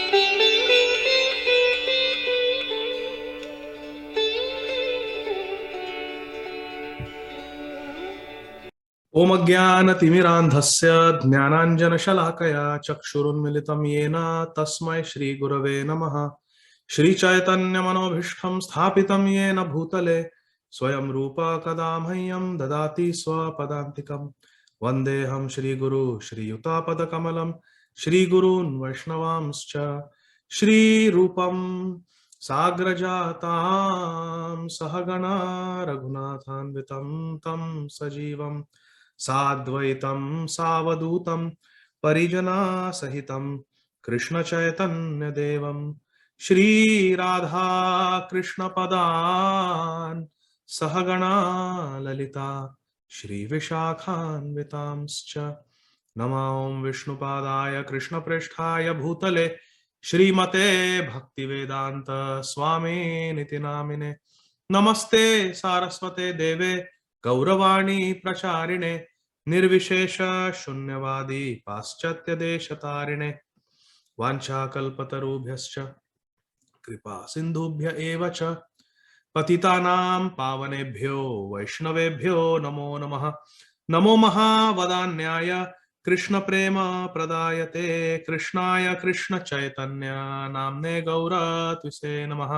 ओम अज्ञानतिमिरान्धस्य ज्ञानाञ्जनशलाकया चक्षुरुन्मिलितं येन तस्मै श्रीगुरवे नमः। श्रीचैतन्यमनोभीष्टं स्थापितं येन भूतले स्वयं रूप कदा मह्यं ददाति स्वपदान्तिकं। वन्देऽहं श्रीगुरु श्रीयुतापदकमलं श्रीगुरून् वैष्णवांश्च श्रीरूपं साग्रजातां सहगणा रघुनाथान्वितं तं सजीवं साद्वैतं सावधूतं परिजनासहितं कृष्णचैतन्यदेवं श्रीराधा कृष्णपदान् सहगणा ललिता श्रीविशाखान्वितांश्च नमां विष्णुपादाय कृष्णप्रेष्ठाय भूतले श्रीमते भक्तिवेदांत स्वामिनिति नामिने। नमस्ते सारस्वते देवे गौरवाणी प्रचारिणे निर्विशेष शून्यवादी पाश्चात्य देशतारिणे वाञ्छाकल्पतरुभ्यश्च कृपा सिन्धुभ्य एव च पतितानां पावनेभ्यो वैष्णवेभ्यो नमो नमः। नमो महावदान्याय कृष्ण प्रेम प्रदायते कृष्णाय कृष्ण चैतन्य नाम्ने गौरत्विषे नमः।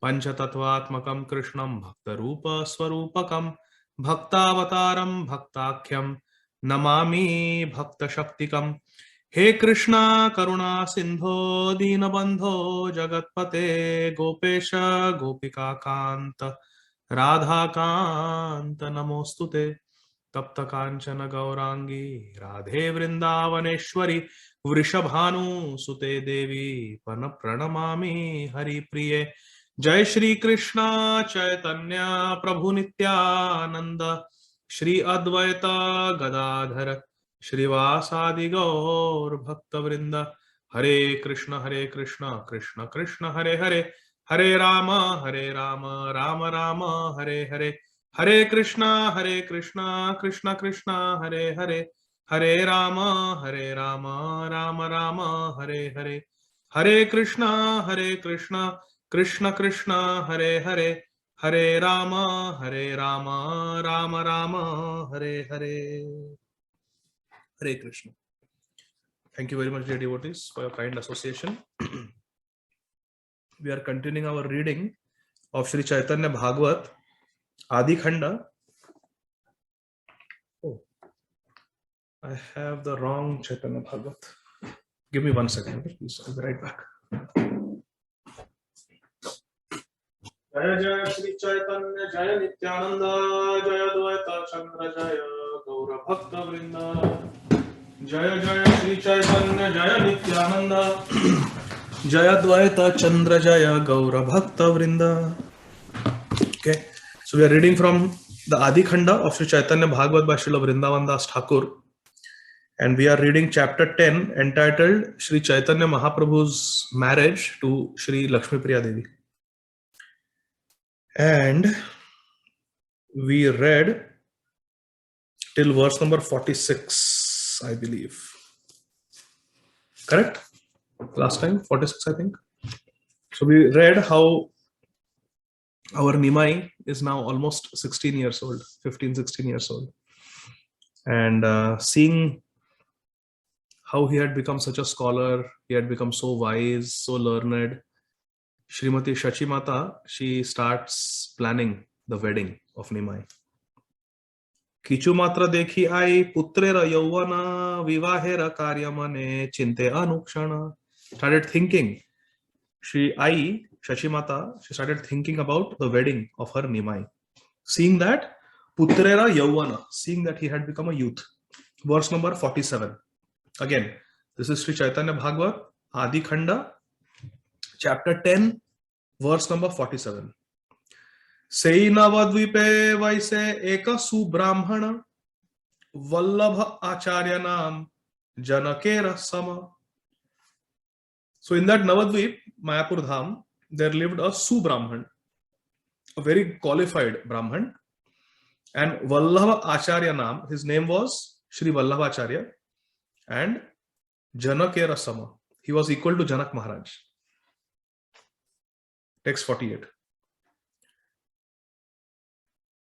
पंचतत्वात्मकं कृष्णं भक्तरूप स्वरूपकं भक्तावतारं भक्ताख्यं नमामि भक्तशक्तिकं। हे कृष्णा करुणा सिंधो दीनबंधो जगत्पते गोपेश गोपिका कांत राधा कांत नमोस्तुते। तप्त कांचन गौरांगी राधे वृंदावनेश्वरी वृषभानुसुते देवी पन प्रणमामि हरिप्रिये। जय श्री कृष्ण चैतन्य प्रभु नित्यानंद श्री अद्वैत गदाधर श्रीवासादि गौर भक्त वृंद। हरे कृष्ण कृष्ण कृष्ण हरे हरे हरे राम राम राम हरे हरे। हरे कृष्णा कृष्ण कृष्ण हरे हरे हरे राम राम राम हरे हरे। हरे Krishna Krishna Krishna Hare Hare Hare Ram Ram Ram Hare Hare. Hare Krishna. Thank you very much, dear devotees, for your kind association. We are continuing our reading of Sri Chaitanya Bhagavat, Adi Khanda. Oh, I have the wrong Chaitanya Bhagavat. Give me 1 second, please. I'll be right back. Jaya Jaya Sri Chaitanya Jaya Nityananda Jaya Dvaita Chandra Jaya Gaura Bhakta Vrinda. Jaya Jaya Sri Chaitanya Jaya Nityananda Jaya Dvaita Chandra Jaya Gaura Bhakta Vrinda. Okay, so we are reading from the Adi Khanda of Sri Chaitanya Bhagavat by Srila Vrindavan Das Thakur, and we are reading chapter 10 entitled Sri Chaitanya Mahaprabhu's marriage to Sri Lakshmi Priya Devi. And we read till verse number 46, I believe. Correct? Last time, 46, I think. So we read how our Nimai is now almost 16 years old, 15, 16 years old. And seeing how he had become such a scholar, he had become so wise, so learned, Srimati Shachimata, she starts planning the wedding of Nimai. Kichu matra dekhi ai putrera yauvana vivahera karyamane chinte anukshana. Started thinking, Shachimata, she started thinking about the wedding of her Nimai. Seeing that, putrera yauvana, seeing that he had become a youth. Verse number 47. Again, this is Sri Chaitanya Bhagavat, Adi Khanda, chapter 10, verse number 47. Sei Navadvipe Vaise Eka Subrahmana Vallabha Acharya Nam Janakera Sama. So in that Navadvip, Mayapur Dham, there lived a Subrahman, a very qualified Brahman, and Vallabha Acharya Nam, his name was Sri Vallabha Acharya, and Janakera Sama. he was equal to Janak Maharaj. Text 48.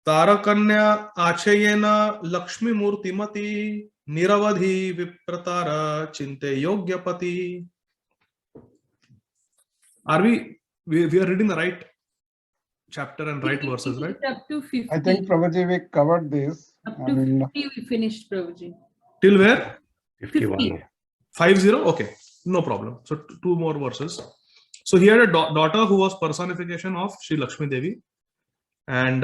Tarakanya achayena Lakshmi Murtimati Niravadhi Vipratara Chinte Yogyapati. Are we are reading the right chapter and right verses, right? Up to 50. I think Prabhuji, we covered this. Up to 50 we finished, Prabhuji. Till where? 51. 50? Okay, no problem. So two more verses. So he had a daughter who was personification of Sri Lakshmi Devi. And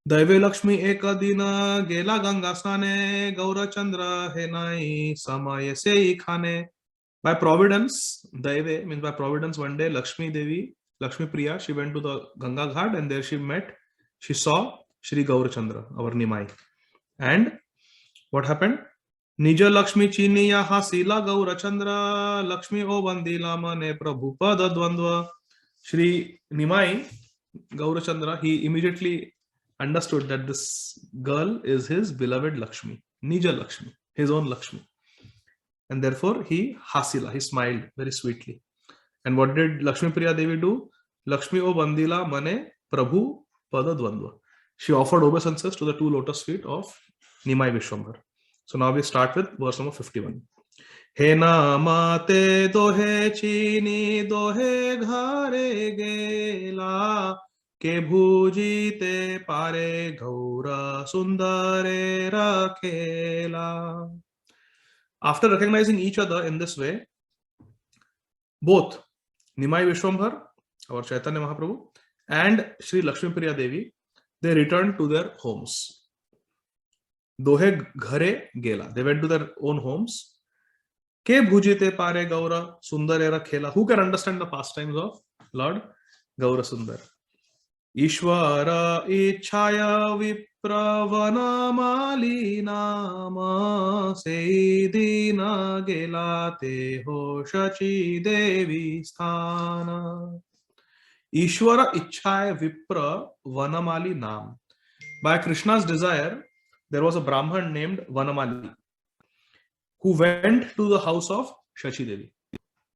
Daive Lakshmi Ekadina Gela Ganga Snane Gaura Chandra Henai Samaya Sei Khane. By providence, Daive means by providence, one day Lakshmi Devi, Lakshmi Priya, she went to the Ganga Ghat and there she saw Shri Gaurachandra, our Nimai. And what happened? Nija Lakshmi Chiniya Hasila Gaurachandra Lakshmi O Vandila Mane Prabhu Pada Dvandva. Shri Nimai Gaurachandra, he immediately understood that this girl is his beloved Lakshmi, Nija Lakshmi, his own Lakshmi. And therefore he smiled very sweetly. And what did Lakshmi Priya Devi do? Lakshmi O Vandila Mane Prabhu Pada Dvandva. She offered obeisances to the two lotus feet of Nimai Vishwambar. So now we start with verse number 51. He namate dohe chini dohe ghare gela ke bhujite pare gaura sundare rakhela. After recognizing each other in this way, both Nimai Vishwambar, our Chaitanya Mahaprabhu, and Sri Lakshmi Priya Devi, they returned to their homes. Dohe ghare gela. They went to their own homes. Ke bhujite pare gaura sundarera khela. Who can understand the pastimes of Lord Gaura Sundar? Ishvara ichhaya vipravanamali nama seidina gelate ho shachi devi sthana. Ishvara ichhaya vipra vanamali nam. By Krishna's desire, there was a Brahman named Vanamali who went to the house of Shachi Devi.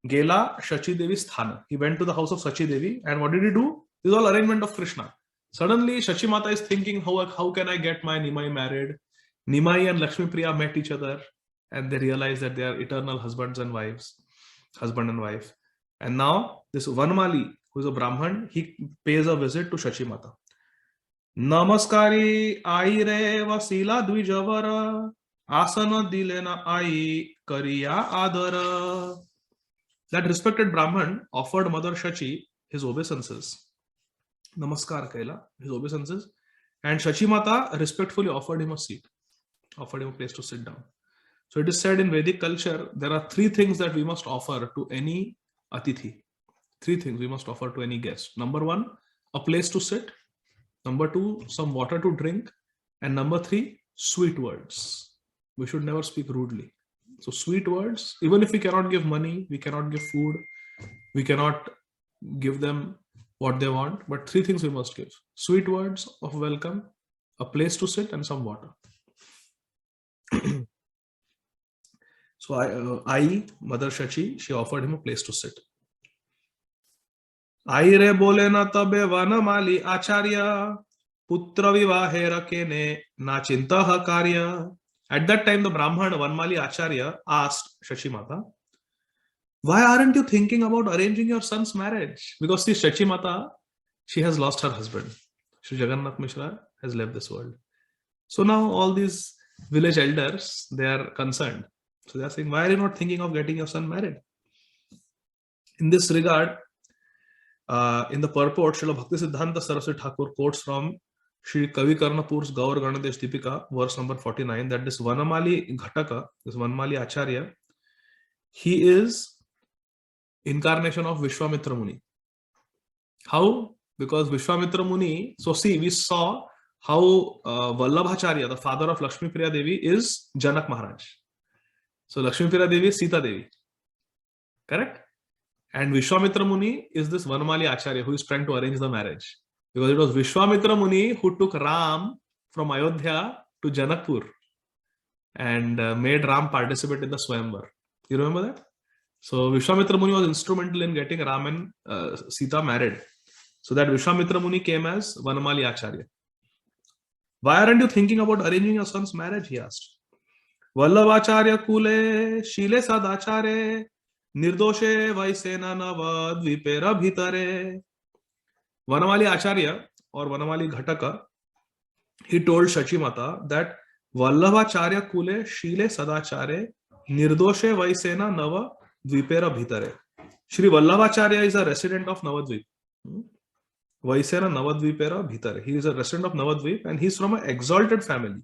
Gela Shachi Devi Sthana. He went to the house of Shachi Devi, and what did he do? This is all arrangement of Krishna. Suddenly, Shachi Mata is thinking, how can I get my Nimai married? Nimai and Lakshmi Priya met each other, and they realized that they are eternal husband and wife. And now, this Vanamali, who is a Brahman, he pays a visit to Shachi Mata. Namaskari ai re vasila dvijavara asana dilena ai kariya adara. That respected Brahman offered Mother Shachi his obeisances. Namaskar Kaila, his obeisances. And Shachi Mata respectfully offered him a seat, offered him a place to sit down. So it is said in Vedic culture, there are three things that we must offer to any atithi. Three things we must offer to any guest. Number one, a place to sit. Number two, some water to drink. And number three, sweet words. We should never speak rudely. So sweet words, even if we cannot give money, we cannot give food, we cannot give them what they want, but three things we must give. Sweet words of welcome, a place to sit, and some water. So Mother Shachi, she offered him a place to sit. Aire bole na tabe vanamali acharya putra vivahe rakene na chintaha karya. At that time, the Brahman Vanmali Acharya asked Shachi Mata, why aren't you thinking about arranging your son's marriage? Because see, Shachi Mata, she has lost her husband. Shri Jagannath Mishra has left this world. So now all these village elders, they are concerned. So they are saying, why are you not thinking of getting your son married? In this regard, in the purport, Srila Bhakti Siddhanta Saraswati Thakur quotes from Shri Kavi Karnapur's Gaur Ganadesh Deepika, verse number 49, that this Vanamali Ghataka, this Vanamali Acharya, he is incarnation of Vishwamitra Muni. How? Because Vishwamitra Muni, so see, we saw how Vallabhacharya, the father of Lakshmi Priya Devi, is Janak Maharaj. So Lakshmi Priya Devi is Sita Devi. Correct? And Vishwamitra Muni is this Vanamali Acharya who is trying to arrange the marriage. Because it was Vishwamitra Muni who took Ram from Ayodhya to Janakpur and made Ram participate in the Swayamvar. You remember that? So Vishwamitra Muni was instrumental in getting Ram and Sita married. So that Vishwamitra Muni came as Vanamali Acharya. Why aren't you thinking about arranging your son's marriage? He asked. Vallabhacharya Kule Shile Sadachare Nirdoshe Vaisena Nava Dvipera Bhitare. Vanamali Acharya or Vanamali Ghataka, he told Shachimata that Vallabhacharya Kule Shile Sadachare Nirdoshe Vaisena Nava Dvipera Bhitare. Shri Vallabhacharya is a resident of Navadvip. Vaisena Navadvipera Bhitare. He is a resident of Navadvip and he is from an exalted family.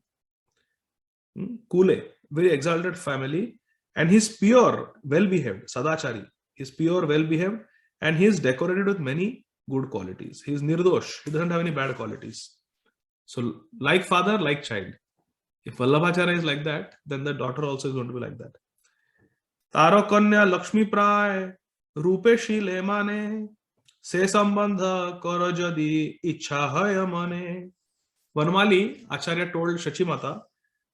Kule, very exalted family, and he is pure, well behaved, Sadachari. He is pure, well behaved, and he is decorated with many good qualities. He is Nirdosh, he doesn't have any bad qualities. So, like father, like child. If Vallabhacharya is like that, then the daughter also is going to be like that. Taro Kanya Lakshmi Pray, Rupe Shile Mane, Se Sambandha Karajadi Ichha Haya Mane. Vanamali Acharya told Shachimata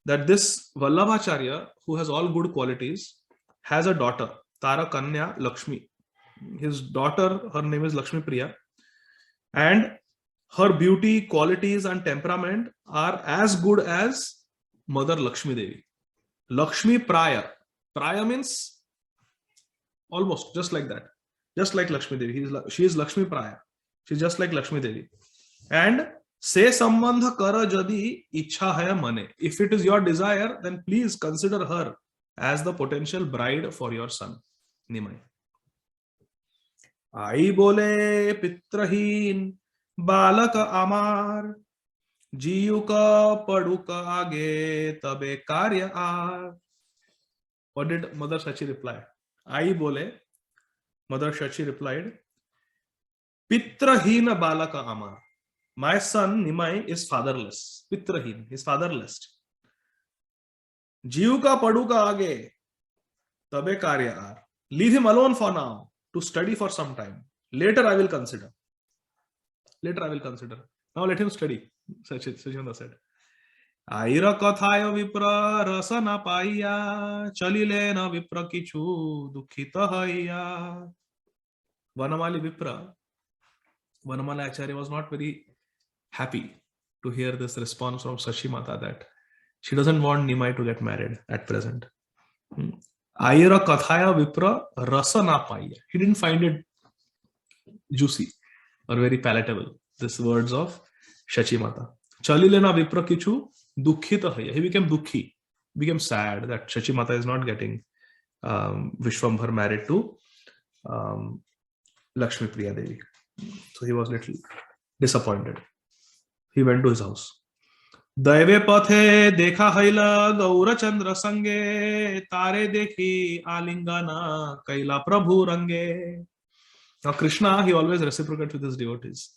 that this Vallabhacharya, who has all good qualities, has a daughter, Tara Kanya Lakshmi. His daughter, her name is Lakshmi Priya, and her beauty, qualities, and temperament are as good as Mother Lakshmi Devi. Lakshmi Praya. Praya means almost just like that. Just like Lakshmi Devi. She is Lakshmi Praya. She's just like Lakshmi Devi. And Se sambandha kara jadi ichha hai mane. If it is your desire, then please consider her as the potential bride for your son, Nimai. Ai bole pitrahin balaka amar jiyuka paduka age tabe karya ar. What did Mother Shachi reply? Ai bole, Mother Shachi replied, Pitrahin balaka amar. My son Nimai is fatherless. Pitrahin, he is fatherless. Jiuka paduka age tabe karya ar. Leave him alone for now to study for some time. Later I will consider. Later I will consider. Now let him study. Sachindra said. Aira kathaya vipra rasana paiya chalile na vipra kichu dukhita haiya. Vanamali Vipra, Vanamali Acharya was not very happy to hear this response from Shachimata that she doesn't want Nimai to get married at present. Ayira kathaya vipra rasa na paiya. He didn't find it juicy or very palatable. These words of Shachimata. Chalilena vipra kichu dukhita haya. He became dukhi, became sad that Shachimata is not getting Vishwambhar married to Lakshmi Priya Devi. So he was little disappointed. He went to his house. Daive pathe dekha haila gaura chandra sange tare dekhi alingana kaila prabhu range. Now Krishna, he always reciprocates with his devotees.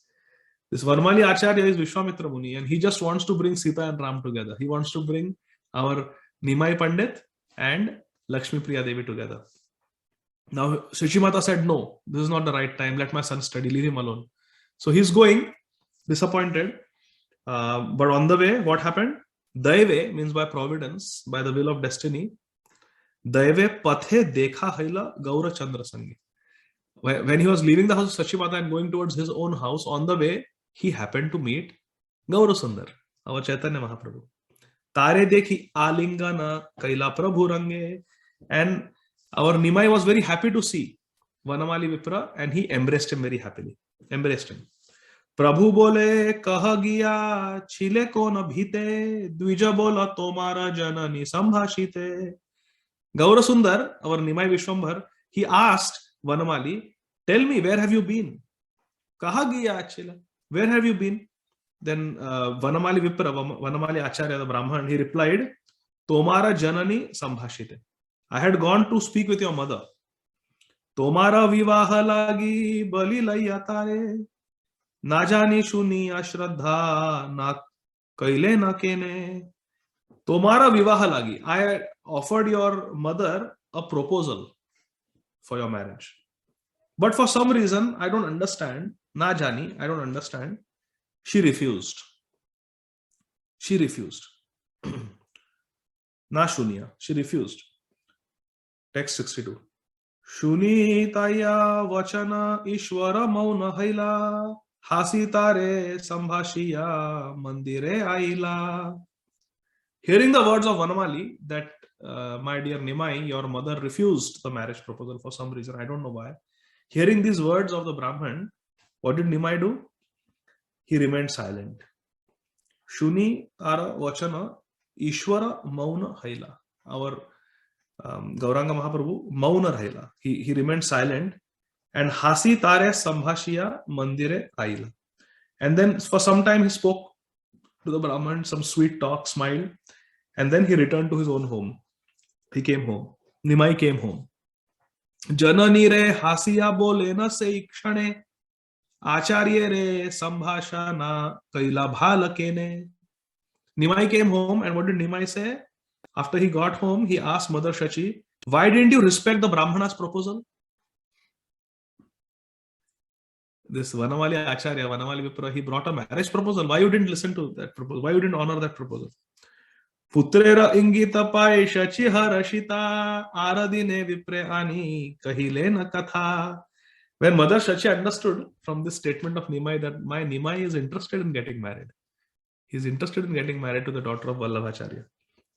This Varmali Acharya is Vishwamitra Muni and he just wants to bring Sita and Ram together. He wants to bring our Nimai Pandit and Lakshmi Priya Devi together. Now Shachimata said, no, this is not the right time. Let my son study. Leave him alone. So he's going, disappointed. But on the way, what happened? Daive means by providence, by the will of destiny. Daive pathe dekha haila gaura chandra sangi. When he was leaving the house of Shachimata and going towards his own house, on the way, he happened to meet Gaura Sundar, our Chaitanya Mahaprabhu. Tare dekhi alingana kaila prabhu range. And our Nimai was very happy to see Vanamali Vipra and he embraced him very happily. Embraced him. Prabhu bole kaha giya chile ko na bhite dvija bola tomara janani sambhashite. Gaura Sundar, our Nimai Vishwambhar, he asked Vanamali, tell me, where have you been? Kaha giya chila? Where have you been? Then Vanamali Vipra, Vanamali Acharya, the Brahman, he replied, Tomara janani sambhashite. I had gone to speak with your mother. Tomara vivaha lagi bali layatare. Na jani shuni ashraddha na kaile na kene. Tomara vivaha lagi. I offered your mother a proposal for your marriage. But for some reason, I don't understand. Na jani, I don't understand. She refused. She refused. Na shunya, she refused. Text 62. Shunitaya vachana ishwara mauna haila hasitare sambhashiya mandire aila. Hearing the words of Vanamali that my dear Nimai, your mother refused the marriage proposal for some reason, I don't know why. Hearing these words of the Brahman, what did Nimai do? He remained silent. Shuni Tara Vachana Ishwara Mauna Haila. Our Gauranga Mahaprabhu, Mauna Haila. He remained silent. And Hasi Tare Sambhashiya Mandire Aila. And then for some time he spoke to the Brahman, some sweet talk, smiled. And then he returned to his own home. He came home. Nimai came home. Janani re hasiya bole na se ikshane acharya re sambhashana kaila bhalakene. Nimai came home, and what did Nimai say? After he got home, he asked Mother Shachi, why didn't you respect the Brahmana's proposal? This Vanamali Acharya, Vanamali Vipra, he brought a marriage proposal. Why you didn't listen to that proposal? Why you didn't honor that proposal? Putrera ingita pai shachi harashita aradine vipre ani kahile na katha. When Mother Shachi understood from this statement of Nimai that my Nimai is interested in getting married. He is interested in getting married to the daughter of Vallabhacharya.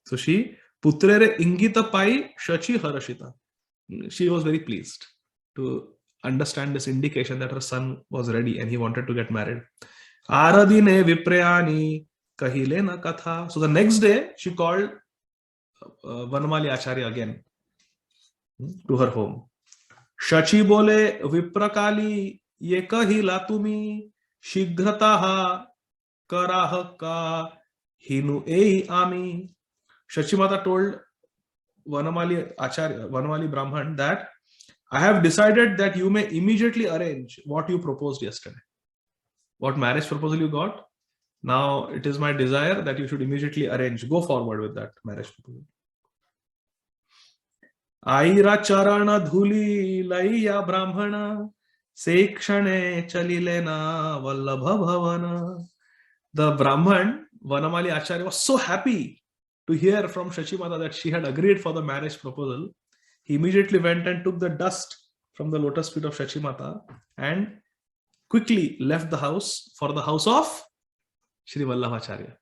So she, Putrere ingita pai shachi harashita. She was very pleased to understand this indication that her son was ready and he wanted to get married. Aradine viprayani kahile na katha. So the next day she called Vanamali Acharya again to her home. Shachi bole viprakali ye kahila tumi shigrataha karah ka hinu ei ami. Shachi Mata told Vanamali Acharya, Vanamali Brahman, that I have decided that you may immediately arrange what you proposed yesterday. What marriage proposal you got? Now it is my desire that you should immediately arrange. Go forward with that marriage proposal. Aira charana dhuli laiya brahmana sekshane chalilena vallabha bhavana. The Brahman, Vanamali Acharya, was so happy to hear from Shachi Mata that she had agreed for the marriage proposal. He immediately went and took the dust from the lotus feet of Shachi Mata and quickly left the house for the house of Shri Vallabhacharya,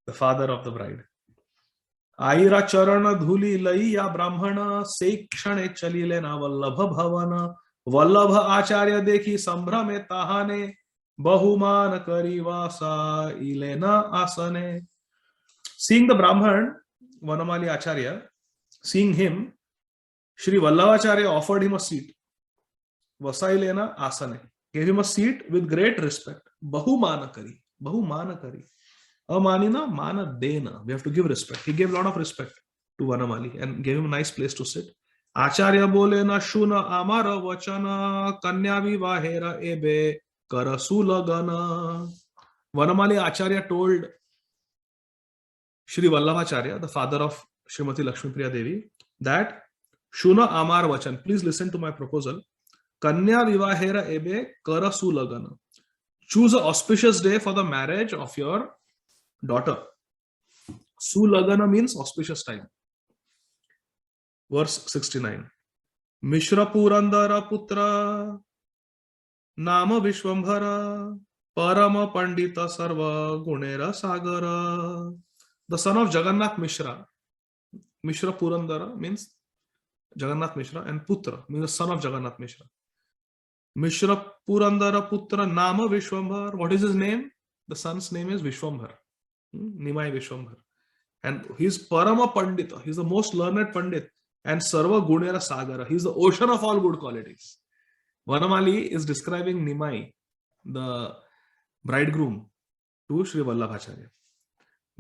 the father of the bride. Aira charana dhuli laiya brahmana sekshane chalilena vallabha bhavana vallabha acharya dekhi sambhrame tahane bahuman kari vasa ilena asane. Seeing the Brahman, Vanamali Acharya, seeing him, Shri Vallabhacharya offered him a seat. Vasailena asane. Gave him a seat with great respect. Bahumanakari. Bahumanakari. Amanina mana dena. We have to give respect. He gave a lot of respect to Vanamali and gave him a nice place to sit. Acharya bolena shuna amara vachana kanya vivahera ebe karasulagana. Vanamali Acharya told Shri Vallabhacharya, the father of Srimati Lakshmi Priya Devi, that Shuna Amar Vachan, please listen to my proposal. Kanya Vivahera Ebe Kara Sulagana. Choose an auspicious day for the marriage of your daughter. Sulagana means auspicious time. Verse 69. Mishra Purandara Putra Nama Vishwambhara Parama Pandita Sarva Gunera Sagara. The son of Jagannath Mishra. Mishra Purandara means Jagannath Mishra, and Putra means the son of Jagannath Mishra. Mishra Purandara Putra Nama Vishwambhar. What is his name? The son's name is Vishwambhar. Nimai Vishwambhar. And he's Parama Pandita. He's the most learned Pandit. And Sarva Gunera Sagara. He's the ocean of all good qualities. Vanamali is describing Nimai, the bridegroom, to Shri Vallabhacharya.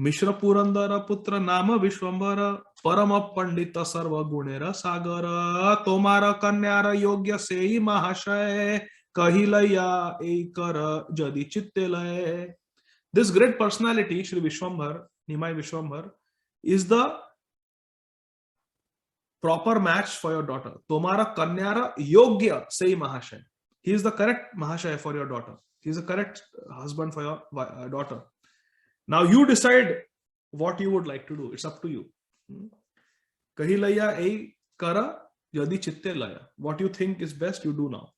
Mishra Purandara Putra Nama Vishwambhara Parama Pandita Sarva Gunera Sagara Tomara Kanyara Yogya Sei Mahashay Kahilaya Ekara Jadi Chittelaye. This great personality, Shri Vishwambhar, Nimai Vishwambhar, is the proper match for your daughter. Tomara Kanyara Yogya Sei Mahashay. He is the correct Mahashay for your daughter. He is the correct husband for your daughter. Now you decide what you would like to do. It's up to you. Kahilaya ei kara yadi chitte laya. What you think is best, you do now.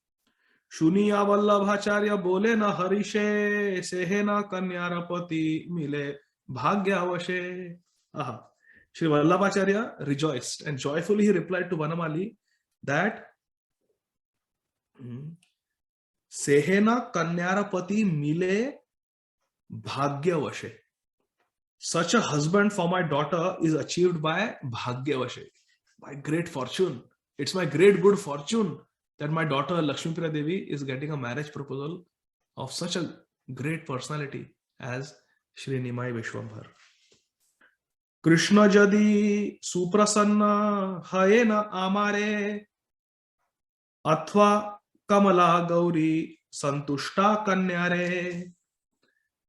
Shuniya Vallabhacharya bole na harishe, sehe na kanyarapati mile bhagyavashe. Aha. Shri Vallabhacharya rejoiced and joyfully he replied to Vanamali that Sehena Kanyarapati Mile Bhagyavashe. Such a husband for my daughter is achieved by Bhagyavashe, by great fortune. It's my great good fortune that my daughter Lakshmi Priya Devi is getting a marriage proposal of such a great personality as Shri Nimai Vishwambhar. Krishna jadi suprasanna hayena amare अथवा कमला गौरी संतुष्टा कन्यारे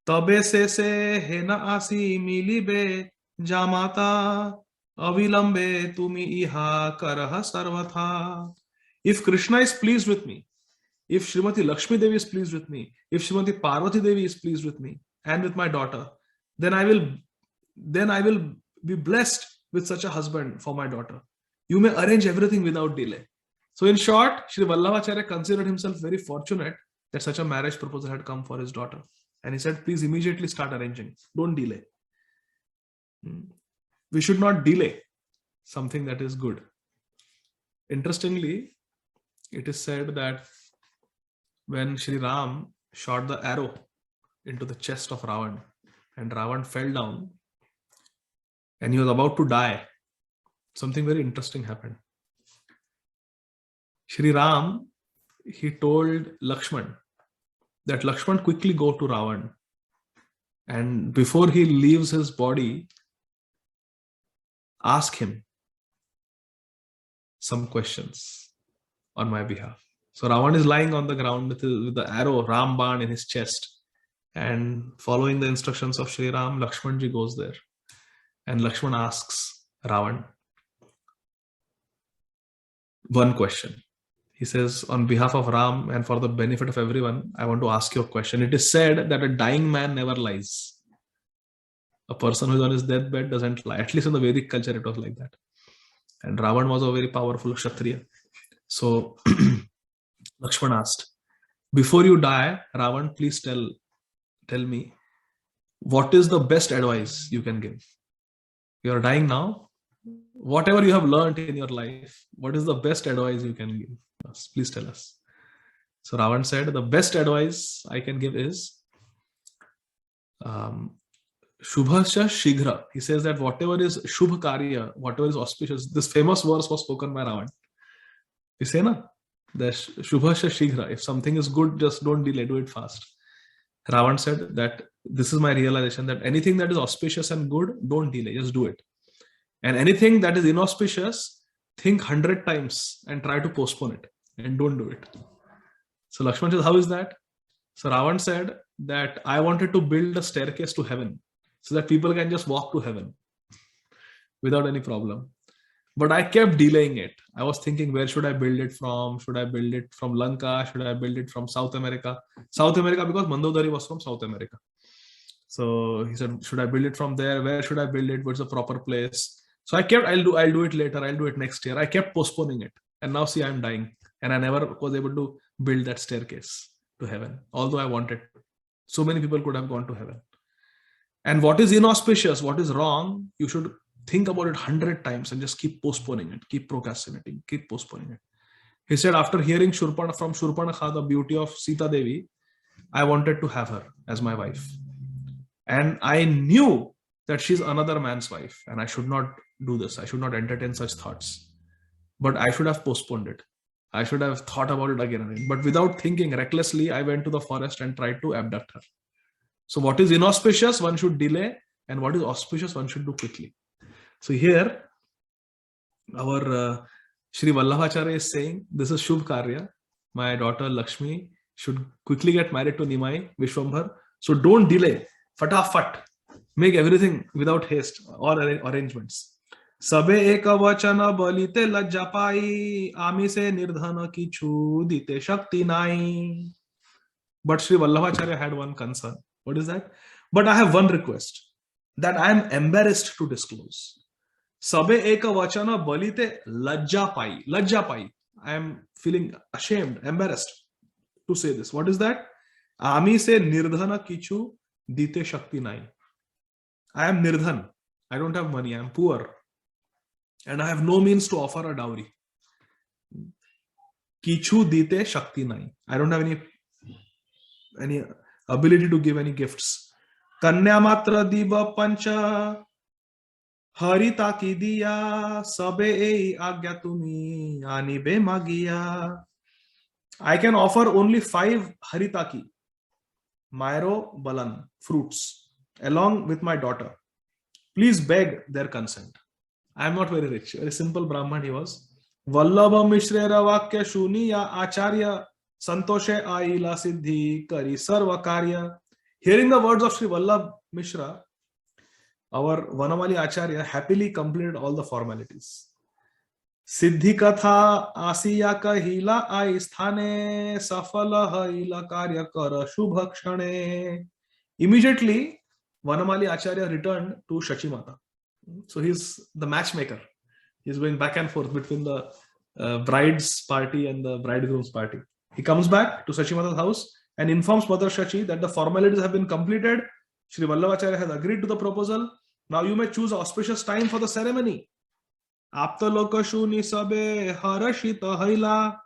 तबे से हे न आसी मिलिबे जामाता अविलंबे तुमी इहा करह सर्वथा. If Krishna is pleased with me, if Srimati Lakshmi Devi is pleased with me, if Srimati Parvati Devi is pleased with me and with my daughter, then I will be blessed with such a husband for my daughter. You may arrange everything without delay. So in short, Shri Vallabhacharya considered himself very fortunate that such a marriage proposal had come for his daughter. And he said, please immediately start arranging. Don't delay. We should not delay something that is good. Interestingly, it is said that when Shri Ram shot the arrow into the chest of Ravan and Ravan fell down and he was about to die, something very interesting happened. Shri Ram, he told Lakshman that Lakshman quickly go to Ravan and before he leaves his body, ask him some questions on my behalf. So Ravan is lying on the ground with the arrow Ramban in his chest, and following the instructions of Shri Ram, Lakshmanji goes there and Lakshman asks Ravan one question. He says, on behalf of Ram and for the benefit of everyone, I want to ask you a question. It is said that a dying man never lies. A person who is on his deathbed doesn't lie. At least in the Vedic culture, it was like that. And Ravan was a very powerful Kshatriya. So Lakshman asked, before you die, Ravan, please tell me, what is the best advice you can give? You are dying now. Whatever you have learned in your life, what is the best advice you can give us? Please tell us. So Ravan said, the best advice I can give is Shubhasya Shighra. He says that whatever is Shubh Karya, whatever is auspicious, this famous verse was spoken by Ravan. You say, na? The Shubhasya Shighra. If something is good, just don't delay, do it fast. Ravan said that this is my realization that anything that is auspicious and good, don't delay, just do it. And anything that is inauspicious, think 100 times and try to postpone it and don't do it. So Lakshman says, how is that? So Ravan said that I wanted to build a staircase to heaven so that people can just walk to heaven without any problem. But I kept delaying it. I was thinking, where should I build it from? Should I build it from Lanka? Should I build it from South America? South America, because Mandodari was from South America. So he said, should I build it from there? Where should I build it? What's the proper place? So I kept, I'll do it later. I'll do it next year. I kept postponing it. And now see, I'm dying. And I never was able to build that staircase to heaven. Although I wanted. So many people could have gone to heaven. And what is inauspicious, what is wrong, you should think about it 100 times and just keep postponing it, keep procrastinating, keep postponing it. He said, after hearing from Shurpanakha, the beauty of Sita Devi, I wanted to have her as my wife. And I knew that she's another man's wife and I should not do this. I should not entertain such thoughts. But I should have postponed it. I should have thought about it again and again. But without thinking, recklessly, I went to the forest and tried to abduct her. So what is inauspicious, one should delay, and what is auspicious, one should do quickly. So here, our Shri Vallabhacharya is saying, this is Shubh Karya. My daughter Lakshmi should quickly get married to Nimai Vishwambhar. So don't delay. Fatafat. Make everything without haste or arrangements. Sabe eka vachana balite lajjapai amise nirdhana kichu dite shakti nai. But Shri Vallabhacharya had one concern. What is that? But I have one request that I am embarrassed to disclose. Sabe eka vachana balite lajja pai. I am feeling ashamed, embarrassed to say this. What is that? Ami se nirdhana kichu dite shakti nai. I am nirdhan. I don't have money. I am poor. And I have no means to offer a dowry. Kichu dite shakti nai. I don't have any ability to give any gifts. Kanya matra diva pancha हरिता की दिया सबे ए आज्ञा तुम्ही आणि बे मागिया. I can offer only 5 haritaki, Myro Balan fruits, along with my daughter. Please beg their consent. I am not very rich. Very simple Brahman he was. Vallabha Mishrera Vakya Shuniya Acharya Santoshe Aila Siddhi Kari Sarva Karya. Hearing the words of Sri Vallabh Mishra, our Vanamali Acharya happily completed all the formalities. Siddhi Katha Asiya Kahila Ai Sthane Safala Haila Karya Kara Shubha Kshane. Immediately, Vanamali Acharya returned to Shachimata. So he's the matchmaker. He's going back and forth between the bride's party and the bridegroom's party. He comes back to Shachimata's house and informs Mother Shachi that the formalities have been completed. Sri Vallabhacharya has agreed to the proposal. Now you may choose an auspicious time for the ceremony. Apta lokashuni sabe harashita haila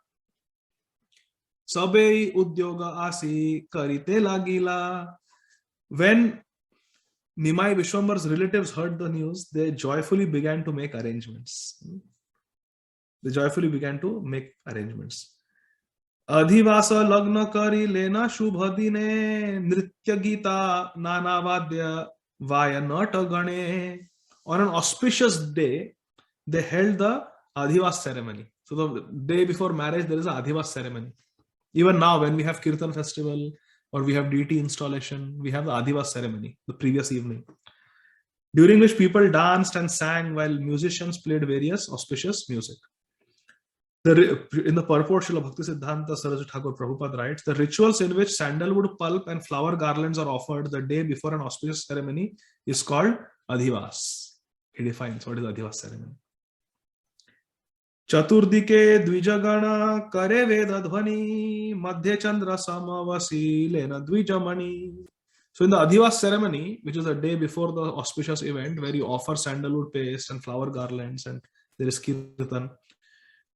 sabe udyoga asi karite lagila. When Nimai Vishwambar's relatives heard the news, they joyfully began to make arrangements. Adhivasa lagna kari lena shubha dine nritya gita nana vadya vaya nata gane. On an auspicious day, they held the Adhivas ceremony. So the day before marriage, there is an Adhivas ceremony. Even now, when we have Kirtan festival or we have deity installation, we have the Adhivas ceremony the previous evening, during which people danced and sang while musicians played various auspicious music. In the purport, Srila Bhakti Siddhanta Saraswati Thakur Prabhupada writes, the rituals in which sandalwood pulp and flower garlands are offered the day before an auspicious ceremony is called Adhivas. He defines what is Adhivas ceremony. Chaturdike Dvijagana Kare Veda Dhvani Madhya Chandra Samavasi Lena Dvijamani. So in the Adhivas ceremony, which is the day before the auspicious event, where you offer sandalwood paste and flower garlands and there is kirtan,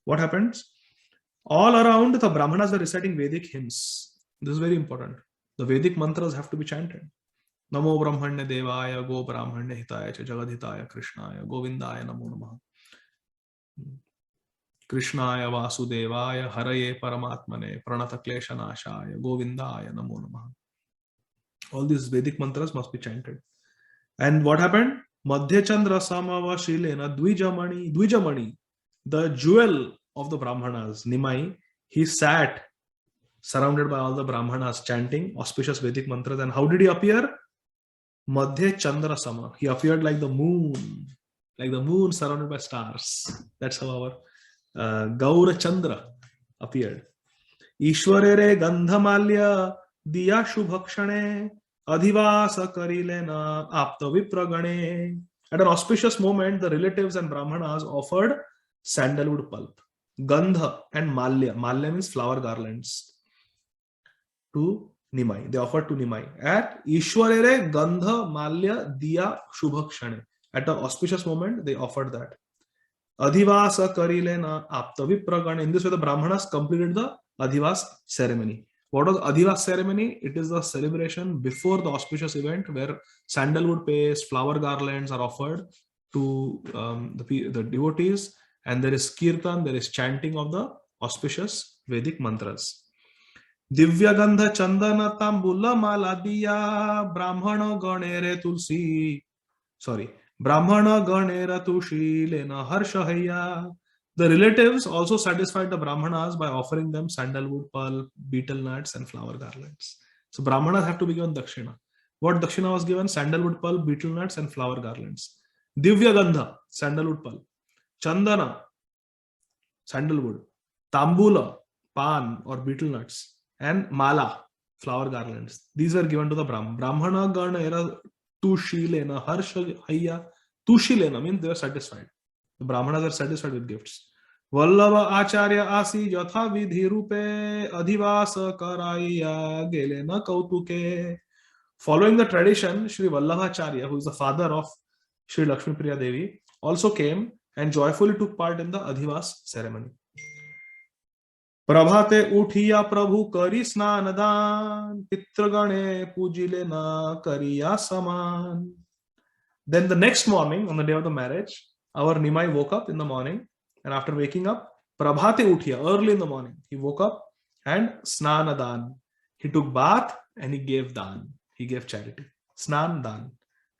what happens? All around the Brahmanas were reciting Vedic hymns. This is very important. The Vedic mantras have to be chanted. Namo Brahmanya Devaya Go Brahmanya Hitaya Jagadhitaya Krishnaya Govindaya Namo Namaha. Krishnaya Vasudevaya Haraye Paramatmane Pranata Kleshanashaya Govindaya Namo Namaha. All these Vedic mantras must be chanted. And what happened? Madhya Chandra Samavashilena Dvijamani, the jewel of the Brahmanas, Nimai, he sat surrounded by all the Brahmanas chanting auspicious Vedic mantras. And how did he appear? Madhya Chandra Sama. He appeared like the moon surrounded by stars. That's how our Gaura Chandra appeared. Ishwarere Gandhamalya Diya Shubhakshane Adhivasa Karilena Apta Vipragane. At an auspicious moment, the relatives and Brahmanas offered sandalwood pulp, Gandha and Malya. Malya means flower garlands. To Nimai. They offered to Nimai. At Ishwarere Gandha Malya Diya Shubhakshane. At an auspicious moment, they offered that. Adhivasa Karilena Apta Vipragane. In this way, the Brahmanas completed the Adhivas ceremony. What was Adhivas ceremony? It is the celebration before the auspicious event where sandalwood paste, flower garlands are offered to the devotees, and there is kirtan, there is chanting of the auspicious Vedic mantras. Divya Gandha Chandana Tambula Mala Diya Brahmana Ganere Tulsi. Brahmana Ganera Tulsi Lena Harshahaya. The relatives also satisfied the Brahmanas by offering them sandalwood pulp, betel nuts, and flower garlands. So Brahmanas have to be given dakshina. What dakshina was given? Sandalwood pulp, betel nuts, and flower garlands. Divya Gandha, sandalwood pulp. Chandana, sandalwood. Tambula, pan or betel nuts. And mala, flower garlands. These were given to the Brahmana. Brahmana Gana era tu shilena harsha hayya. Tushilena means they are satisfied. The Brahmanas are satisfied with gifts. Vallabha Acharya Asi Yatha Vidhi Rupe Adhivasa Karaya Gelena Kautuke. Following the tradition, Sri Vallabhacharya, who is the father of Sri Lakshmi Priya Devi, also came and joyfully took part in the Adhivas ceremony. Prabhate Uthiya Prabhu Kari Snanadan Pitragane Pujilena Kariya Saman. Then the next morning, on the day of the marriage, our Nimai woke up in the morning, and after waking up, Prabhate Uthiya, early in the morning, he woke up and Snanadan. He took bath and he gave dan. He gave charity. Snan dan.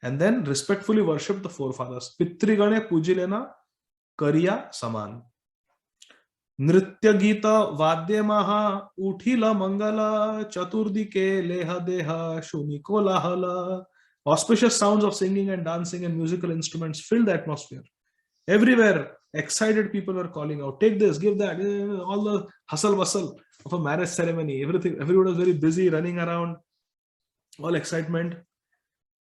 And then respectfully worshipped the forefathers. Pitrigane Pujilena Kariya Saman. Nritya Gita Vadya Maha Uthila Mangala Chaturdike Leha Deha Shumiko Lahala. Auspicious sounds of singing and dancing and musical instruments filled the atmosphere. Everywhere, excited people were calling out, take this, give that, all the hustle bustle of a marriage ceremony. Everyone was very busy running around, all excitement.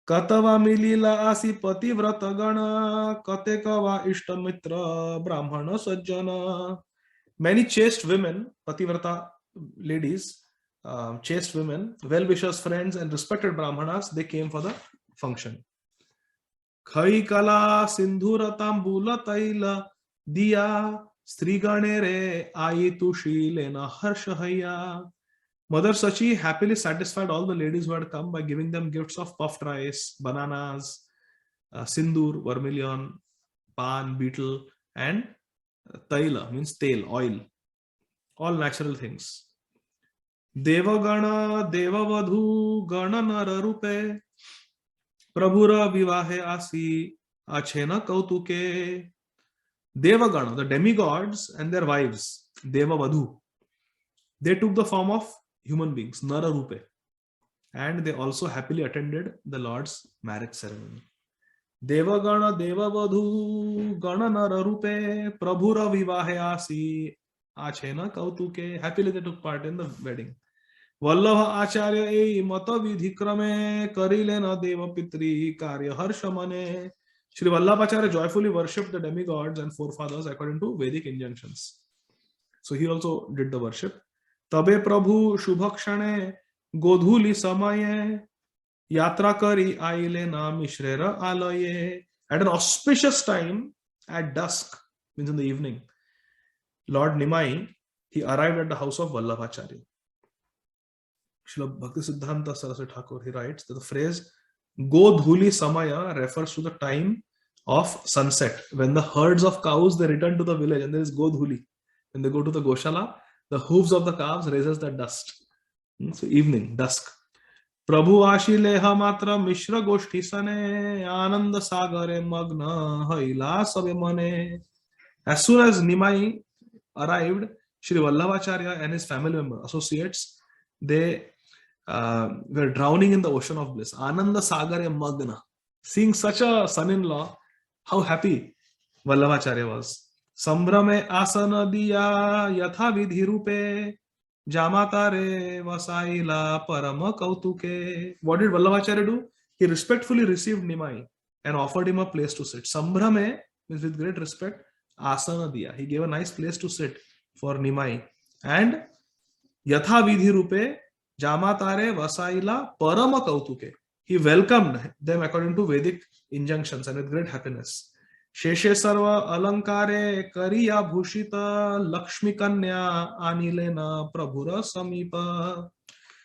Katava milila asi pativrata gana, katekava ishtamitra brahmana sajjana. Many chaste women, pativrata ladies, chaste women, well-wishers, friends, and respected brahmanas, they came for the function. Khai kala sindhura tambula taila diya strigane re ayi tushilena harshahaya. Mother Sachi happily satisfied all the ladies who had come by giving them gifts of puffed rice, bananas, sindur, vermilion, pan, beetle, and taila means tail, oil. All natural things. Devagana Devavadhu Gana Nara Rupe Prabhura Vivahe Asi Achena Kautuke. Devagana, the demigods and their wives, Devavadhu, they took the form of human beings, Nara Rupe, and they also happily attended the Lord's marriage ceremony. Devagana Devavadhu Gana Nara Rupe Prabhura Vivahe Asi Achena Kautuke. Happily they took part in the wedding. Vallabha Acharya e mata vidhi krame karilena deva pitri karya harshamane. Shri Vallabhacharya joyfully worshipped the demigods and forefathers according to Vedic injunctions. So he also did the worship. Tabe Prabhu Shubhakshane Godhuli Samaye Yatra Kari Ailena Mishrera Alaye. At an auspicious time, at dusk, means in the evening, Lord Nimai, he arrived at the house of Vallabhacharya. Srila Bhaktisiddhanta Saraswati Thakur, he writes that the phrase Godhuli Samaya refers to the time of sunset, when the herds of cows, they return to the village, and there is Godhuli. When they go to the Goshala, the hooves of the calves raises the dust. So evening, dusk. Prabhu Ashileha Matra Mishra Goshti Sane Ananda Sagare Magna Haila Sabemane. As soon as Nimai arrived, Shri Vallabhacharya and his family members, associates, they were drowning in the ocean of bliss. Ananda Sagare Magna. Seeing such a son-in-law, how happy Vallabhacharya was. Sambhrame asana diya yatha vidhi rupe jamatare vasaila parama kautuke. What did Vallabhacharya do? He respectfully received Nimai and offered him a place to sit. Sambhrame means with great respect. Asana diya. He gave a nice place to sit for Nimai. And yatha vidhi rupe jamatare vasaila parama kautuke. He welcomed them according to Vedic injunctions and with great happiness. Sheshe sarva alankare kariya bhushita lakshmi kanya anilena prabhura samipa.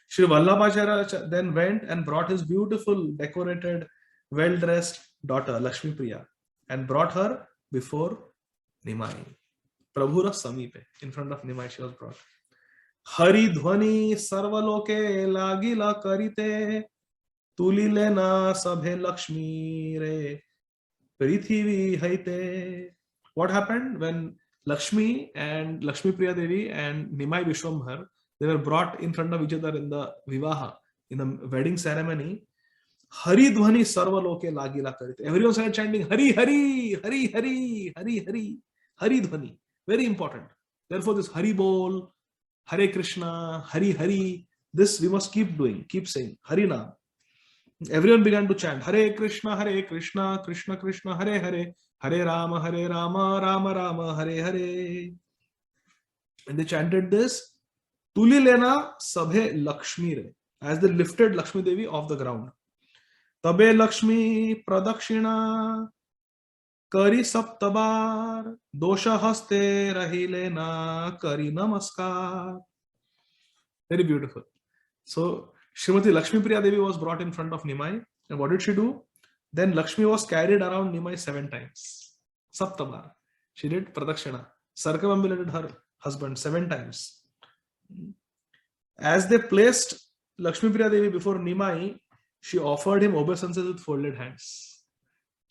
Shri Vallabhacharya then went and brought his beautiful, decorated, well-dressed daughter Lakshmi Priya and brought her before Nimai. Prabhura samipe. In front of Nimai she was brought. Hari dhvani sarvaloke lagila karite tulilena sabhe Lakshmi re prithivi haite. What happened when Lakshmi and Lakshmi Priya Devi and Nimai Vishwambhar, they were brought in front of each other in the Vivaha, in the wedding ceremony? Hari dhvani sarvaloke lagila karite. Everyone started chanting Hari Hari Hari Hari Hari Hari Hari dhvani. Very important. Therefore this Hari Bol, Hare Krishna, Hari Hari, this we must keep doing, keep saying Hari Naam. Everyone began to chant Hare Krishna, Krishna Krishna, Hare Hare, Hare Rama, Rama Rama, Hare Hare. And they chanted this, Tuli Lena Sabhe Lakshmi Re, as they lifted Lakshmi Devi off the ground. Tabe Lakshmi Pradakshina Kari Saptabar Dosha Haste Rahilena Kari Namaskar. Very beautiful. So Srimati Lakshmi Priya Devi was brought in front of Nimai, and what did she do? Then Lakshmi was carried around Nimai 7 times. Saptabar. She did Pradakshina, circumambulated her husband 7 times. As they placed Lakshmi Priya Devi before Nimai, she offered him obeisances with folded hands.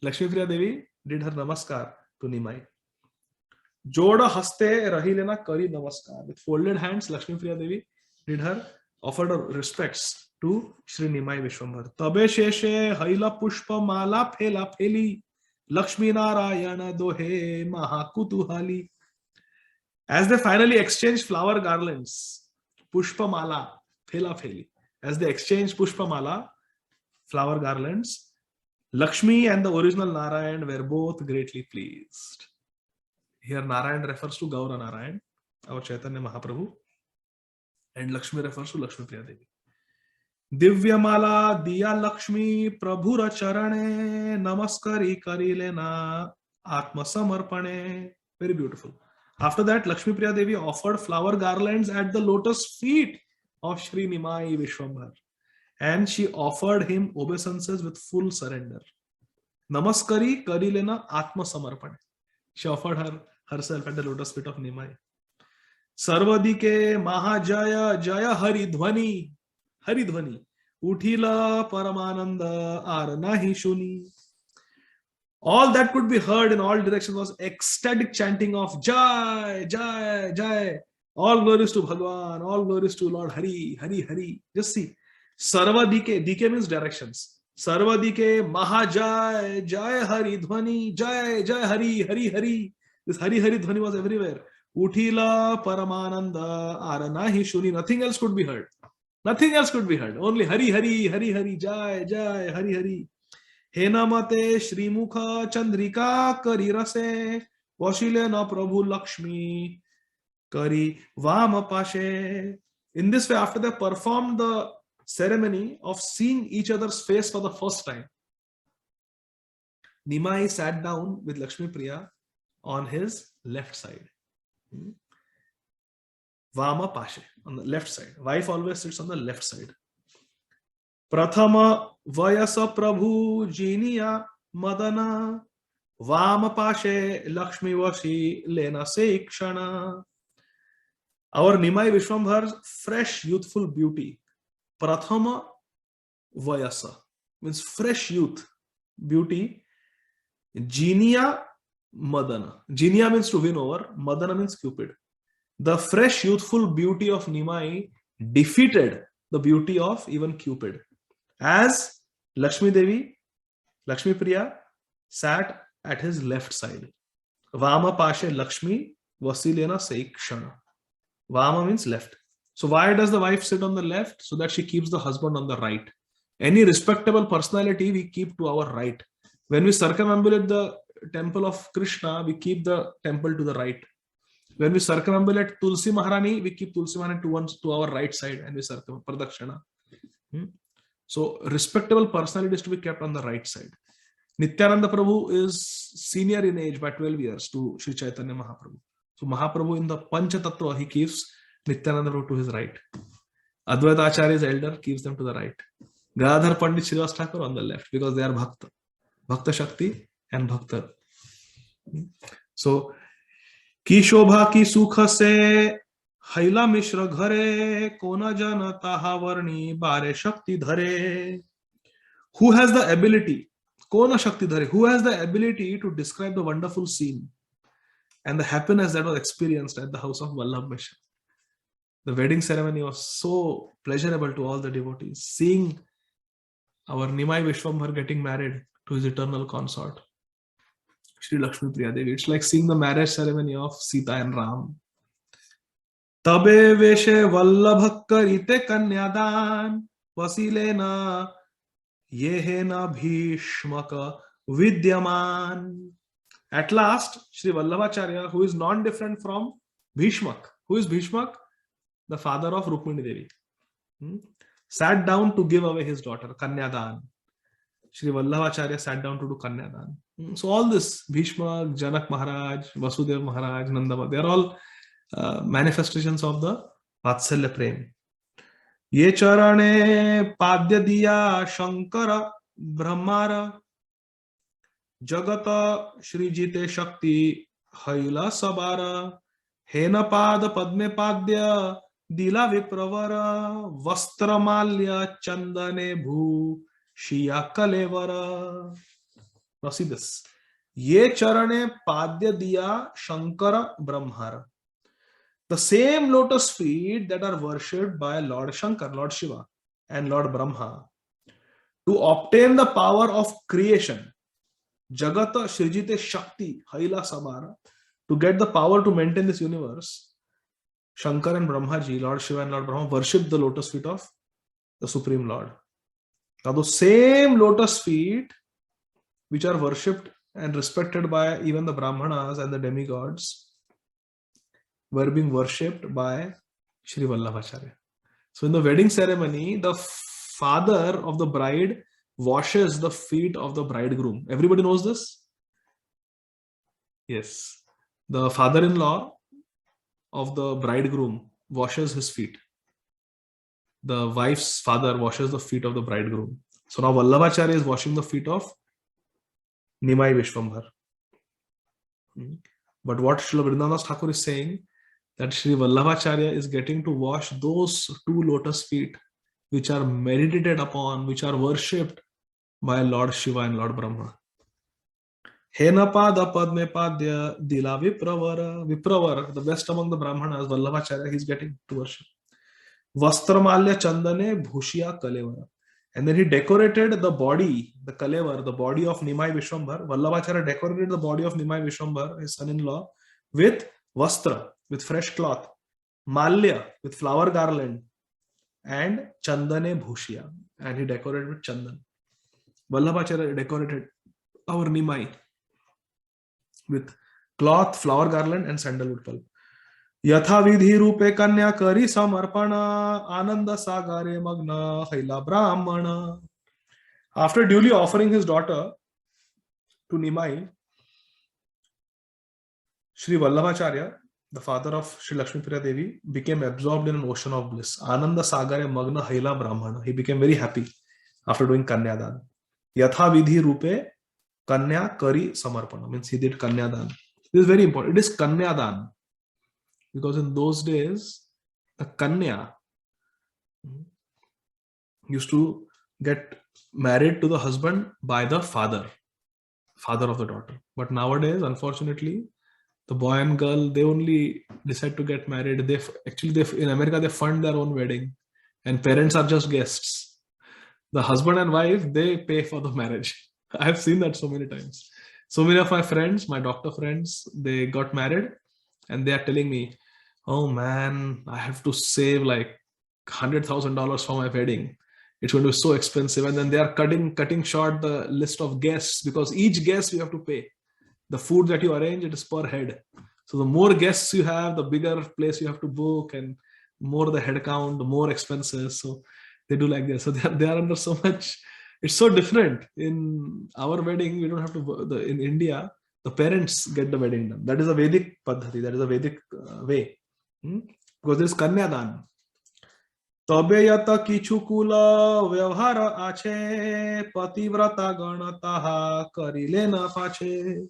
Lakshmi Priya Devi did her namaskar to Nimai. Joda haste rahilena kari namaskar. With folded hands, Lakshmi Priya Devi offered her respects to Shri Nimai Vishwambar. Tabe sheshe haila pushpa mala phela pheli Lakshmi Narayana dohe mahakutuhali. As they finally exchanged flower garlands, pushpa mala phela pheli. As they exchanged pushpa mala, flower garlands, Lakshmi and the original Narayan were both greatly pleased. Here Narayan refers to Gaura Narayan, our Chaitanya Mahaprabhu, and Lakshmi refers to Lakshmi Priya Devi. Divyamala diya Lakshmi Prabhura Charane Namaskari Karilena Atma Samarpane. Very beautiful. After that, Lakshmi Priya Devi offered flower garlands at the lotus feet of Shri Nimai Vishwambar, and she offered him obeisances with full surrender. Namaskari Karilena Atma Samarpane. She offered herself at the lotus feet of Nimai. Sarvadike Mahajaya Jaya Haridhvani. Haridhvani. Uthila Paramananda Aranahi Shuni. All that could be heard in all directions was ecstatic chanting of Jai, Jai, Jai. All glories to Bhagwan, all glories to Lord Hari, Hari, Hari. Just see. Sarvadike, Dike means directions. Sarvadike Mahajaya Jaya Haridhvani. Jai, Jai Hari, Hari, Hari. This Hari, Hari Dhvani was everywhere. Uthila Paramananda Aranahi Shuni. Nothing else could be heard. Nothing else could be heard. Only Hari, Hari, Hari, Hari, Jai, Jai, Hari, Hari. Henamate Shrimukha Chandrika Kari Rase Vashilena Prabhu Lakshmi Kari Vama Pashe. In this way, after they performed the ceremony of seeing each other's face for the first time, Nimai sat down with Lakshmi Priya on his left side. Vama Pashe, on the left side. Wife always sits on the left side. Prathama Vayasa Prabhu Jiniya Madana Vama Pashe Lakshmi Vashi Lena Sekshana. Our Nimai Vishwambhar's fresh youthful beauty. Prathama Vayasa means fresh youth, beauty. Jiniya Madana. Jiniya means to win over. Madana means Cupid. The fresh youthful beauty of Nimai defeated the beauty of even Cupid. As Lakshmi Devi, Lakshmi Priya sat at his left side. Vama Pashe Lakshmi Vasilena Saikshana. Vama means left. So why does the wife sit on the left? So that she keeps the husband on the right. Any respectable personality we keep to our right. When we circumambulate the temple of Krishna, we keep the temple to the right. When we circumambulate Tulsi Maharani, we keep Tulsi Maharani to our right side and we Pradakshina. So respectable personality is to be kept on the right side. Nityananda Prabhu is senior in age by 12 years to Sri Chaitanya Mahaprabhu. So Mahaprabhu in the Pancha Tattva, he keeps Nityananda Prabhu to his right. Advaita Acharya's elder keeps them to the right. Gadadhar Pandit Srivas Thakur on the left because they are Bhakta. Bhakta Shakti and Bhakta. So, Ki Shobha ki Sukha se Haila Mishra Ghare Kona Jana Taha Varni Bare Shakti Dhare. Who has the ability? Kona Shakti Dhare. Who has the ability to describe the wonderful scene and the happiness that was experienced at the house of Vallabh Mishra? The wedding ceremony was so pleasurable to all the devotees. Seeing our Nimai Vishwambhar getting married to his eternal consort, Shri Lakshmi Priya Devi. It's like seeing the marriage ceremony of Sita and Ram. Tabe veshe vallabha karite kanyadan vasilena Yehena Bhishmaka Vidyaman. At last, Sri Vallabhacharya, who is non-different from Bhishmak. Who is Bhishmak? The father of Rukmini Devi. Sat down to give away his daughter, Kanyadan. Sri Vallabhacharya sat down to do Kanyadan. So all this, Bhishmak, Janak Maharaj, Vasudev Maharaj, Nandava, they are all manifestations of the Vatsalya Prem. Ye charane padya diya Shankara Brahmara Jagata Srijite Shakti Haila Sabara Hena Pada Padme Padya Dila Vipravara Vastramalya Chandane Bhu Shia Kalevara. Now see this. Ye charane padya diya Shankara Brahmara. The same lotus feet that are worshipped by Lord Shankar, Lord Shiva, and Lord Brahma to obtain the power of creation. Jagata Srijite Shakti Haila Sabara. To get the power to maintain this universe, Shankar and Brahmaji, Lord Shiva and Lord Brahma, worship the lotus feet of the Supreme Lord. Now those same lotus feet which are worshipped and respected by even the Brahmanas and the demigods were being worshipped by Sri Vallabhacharya. So in the wedding ceremony, the father of the bride washes the feet of the bridegroom. Everybody knows this? Yes. The father-in-law of the bridegroom washes his feet. The wife's father washes the feet of the bridegroom. So now Vallabhacharya is washing the feet of Nimai Vishwambhar. But what Srila Vrindavan Thakur is saying, that Sri Vallabhacharya is getting to wash those two lotus feet which are meditated upon, which are worshipped by Lord Shiva and Lord Brahma. Hena Pada Padme Padya Dila Vipravara. Vipravara, the best among the Brahmanas, Vallabhacharya, he is getting to worship. Vastramalya Chandane Bhushya Kalevara. And then he decorated the body, the Kalevar, the body of Nimai Vishwambhar. Vallabhacharya decorated the body of Nimai Vishwambhar, his son-in-law, with Vastra, with fresh cloth, Malya, with flower garland, and Chandane Bhushya. And he decorated with Chandan. Vallabhacharya decorated our Nimai with cloth, flower garland, and sandalwood pulp. Yatha vidhi rupe kanya kari samarpana ananda sagare magna haila brahmana. After duly offering his daughter to Nimai, Sri Vallabhacharya, the father of Sri Lakshmi Priya Devi, became absorbed in an ocean of bliss. Ananda sagare magna haila brahmana. He became very happy after doing Kanyadan. Yatha vidhi rupe kanya kari samarpana, means he did Kanyadan. This is very important. It is Kanyadan. Because in those days, the Kanya used to get married to the husband by the father of the daughter. But nowadays, unfortunately, the boy and girl, they only decide to get married. They in America, they fund their own wedding, and parents are just guests. The husband and wife, they pay for the marriage. I have seen that so many times. So many of my friends, my doctor friends, they got married, and they are telling me, oh man, I have to save like $100,000 for my wedding. It's going to be so expensive. And then they are cutting short the list of guests, because each guest you have to pay. The food that you arrange, it is per head. So the more guests you have, the bigger place you have to book, and more the head count, the more expenses. So they do like this. So they are under so much. It's so different. In our wedding, we don't have to, in India, the parents get the wedding done. That is a Vedic Paddhati. That is a Vedic way. Because there is Kanyadan. Tabe yata kichu kula vyavhara ache pativrata ganataha karile na pache.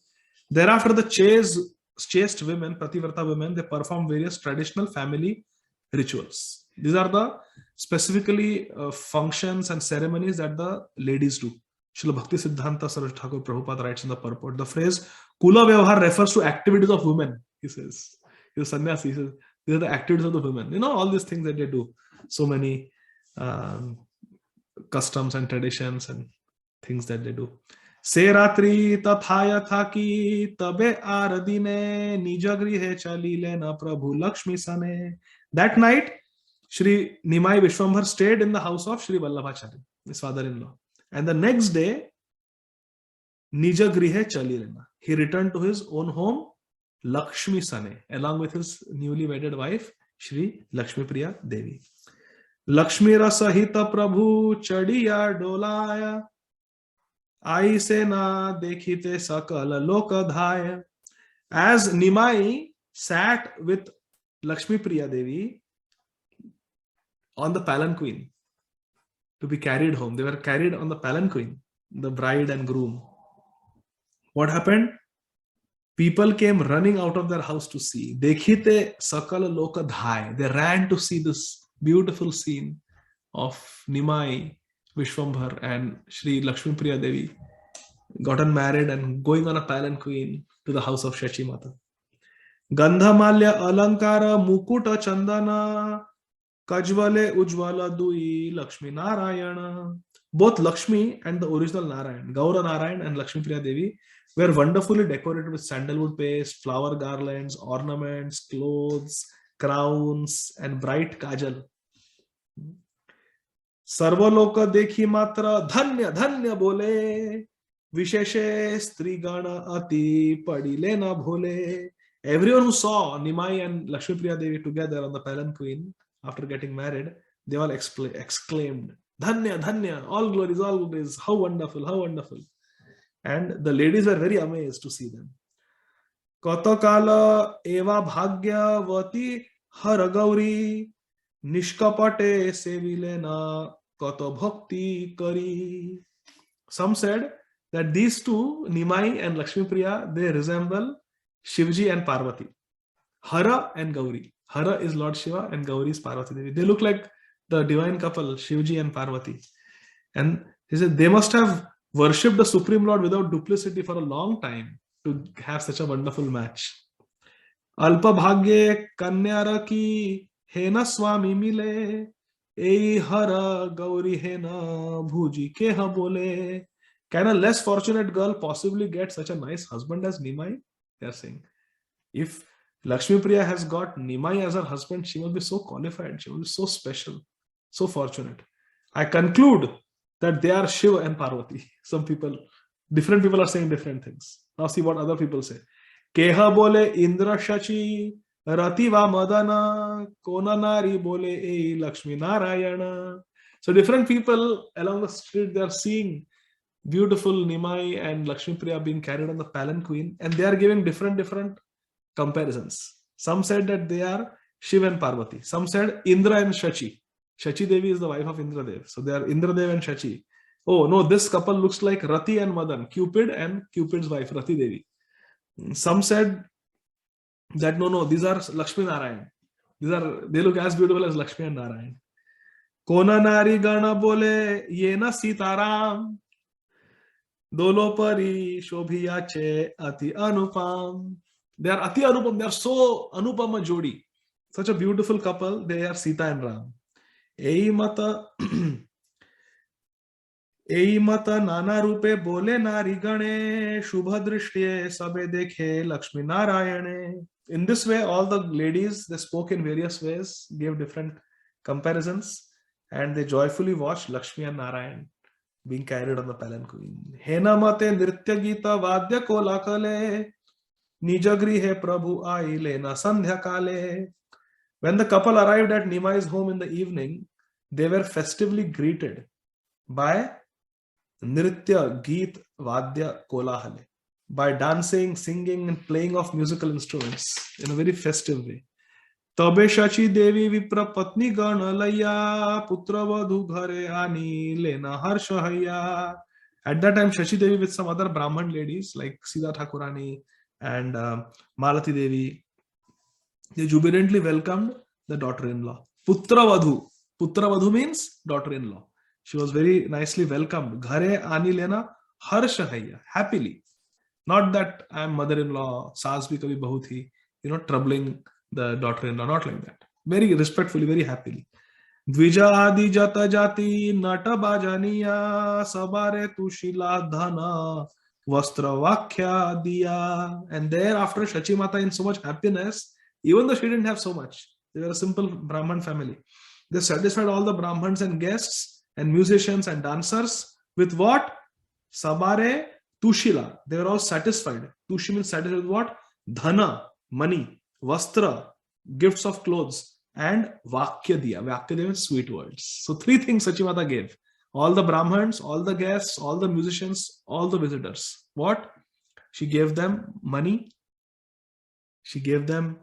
Thereafter, the chaste women, pativrata women, they perform various traditional family rituals. These are the specifically functions and ceremonies that the ladies do. Srila Bhakti Siddhanta Saraswati Thakur Prabhupada writes in the purport. The phrase Kula Vyavhar refers to activities of women, he says. He was sannyasi, he says, these are the activities of the women. You know, all these things that they do. So many customs and traditions and things that they do. Se ratri tathaya thaki tabe aradine nijagrihe chalile na prabhu Lakshmi sane. That night, Shri Nimai Vishwambhar stayed in the house of Shri Vallabhacharya, his father-in-law. And the next day, Nija Grihe Chalilena. He returned to his own home, Lakshmi Sane, along with his newly wedded wife, Shri Lakshmi Priya Devi. Lakshmi Rasahita Prabhu Chadiya Dolaya. Ai Sena Dekhite Sakala Lokadhaya. As Nimai sat with Lakshmi Priya Devi on the palanquin to be carried home, they were carried on the palanquin, the bride and groom. What happened? People came running out of their house to see. Dekhite Sakala Lokadhaya. They ran to see this beautiful scene of Nimai, Vishwambhar, and Shri Lakshmi Priya Devi gotten married and going on a palanquin to the house of Shachi Mata. Gandhamalya Alankara Mukuta Chandana Kajvale Ujvala Dui Lakshmi Narayana. Both Lakshmi and the original Narayan, Gaura Narayan and Lakshmi Priya Devi, were wonderfully decorated with sandalwood paste, flower garlands, ornaments, clothes, crowns, and bright kajal. Sarvaloka dekhi matra dhanya dhanya bole. Visheshe strigana ati padile na bhole. Everyone who saw Nimai and Lakshmi Priya Devi together on the palanquin after getting married, they all exclaimed, Dhanya, Dhanya, all glories, how wonderful, how wonderful. And the ladies were very amazed to see them. Katakala eva bhagyavati haragauri nishkapate sevilena kato bhakti kari. Some said that these two, Nimai and Lakshmi Priya, they resemble Shivji and Parvati. Hara and Gauri. Hara is Lord Shiva and Gauri is Parvati Devi. They look like the divine couple, Shivji and Parvati. And he said they must have worshipped the Supreme Lord without duplicity for a long time to have such a wonderful match. Alpa bhagye kanyara ki hena swami mile. Ei hara Gauri hena bhuji keha bole. Can a less fortunate girl possibly get such a nice husband as Nimai? They are saying. If Lakshmi Priya has got Nimai as her husband, she must be so qualified, she must be so special, so fortunate. I conclude that they are Shiva and Parvati. Different people are saying different things. Now see what other people say. Keha bole Indra Shachi, Rativa Madana, Konanari bole ei Lakshmi Narayana. So different people along the street, they are seeing beautiful Nimai and Lakshmi Priya being carried on the palanquin, and they are giving different comparisons. Some said that they are Shiva and Parvati. Some said Indra and Shachi. Shachi Devi is the wife of Indra Dev. So they are Indra Dev and Shachi. Oh no, this couple looks like Rati and Madan, Cupid and Cupid's wife, Rati Devi. Some said that no, these are Lakshmi Narayan. They look as beautiful as Lakshmi and Narayan. Kona Nari Gana Bole Yena Sitaram. Dolo Pari Shobhiyache Ati Anupam. They are Ati Anupam. They are so Anupama Jodi. Such a beautiful couple. They are Sita and Ram. Ei mata nana rupe bole nari gane shubha drishtye sabe dekhe Lakshmi Narayane. In this way, all the ladies, they spoke in various ways, gave different comparisons, and they joyfully watched Lakshmi and Narayan being carried on the palanquin. Hena mate nritya gita vadya kola kale nijagri he prabhu aile na sandhya kale. When the couple arrived at Nimai's home in the evening, they were festively greeted by Nritya, Geet, Vadya, Kolahale, by dancing, singing, and playing of musical instruments in a very festive way. Tabe Shachi Devi Vipra Patni Ganalaya Putra Vadhu Ghare Ani Lena Harshahaya. At that time, Shachi Devi with some other Brahman ladies like Sita Thakurani and Malati Devi, they jubilantly welcomed the daughter-in-law. Putra Vadhu. Putra Vadhu means daughter-in-law. She was very nicely welcomed. Ghare Ani Lena Harshahaya. Happily. Not that I am mother-in-law, saas bhi kabhi bahu thi, troubling the daughter-in-law. Not like that. Very respectfully, very happily. Dvija adi jata jati nata bajaniya sabare tushila dhana vastra vakhya diya. And thereafter Shachi Mata, in so much happiness, even though she didn't have so much, they were a simple Brahman family. They satisfied all the Brahmans and guests and musicians and dancers With what? Sabare Tushila. They were all satisfied. Tushi means satisfied with what? Dhana, money, Vastra, gifts of clothes, and Vakya Diya. Vakya Diya means sweet words. So 3 things Sachimata gave. All the Brahmins, all the guests, all the musicians, all the visitors. What? She gave them money. She gave them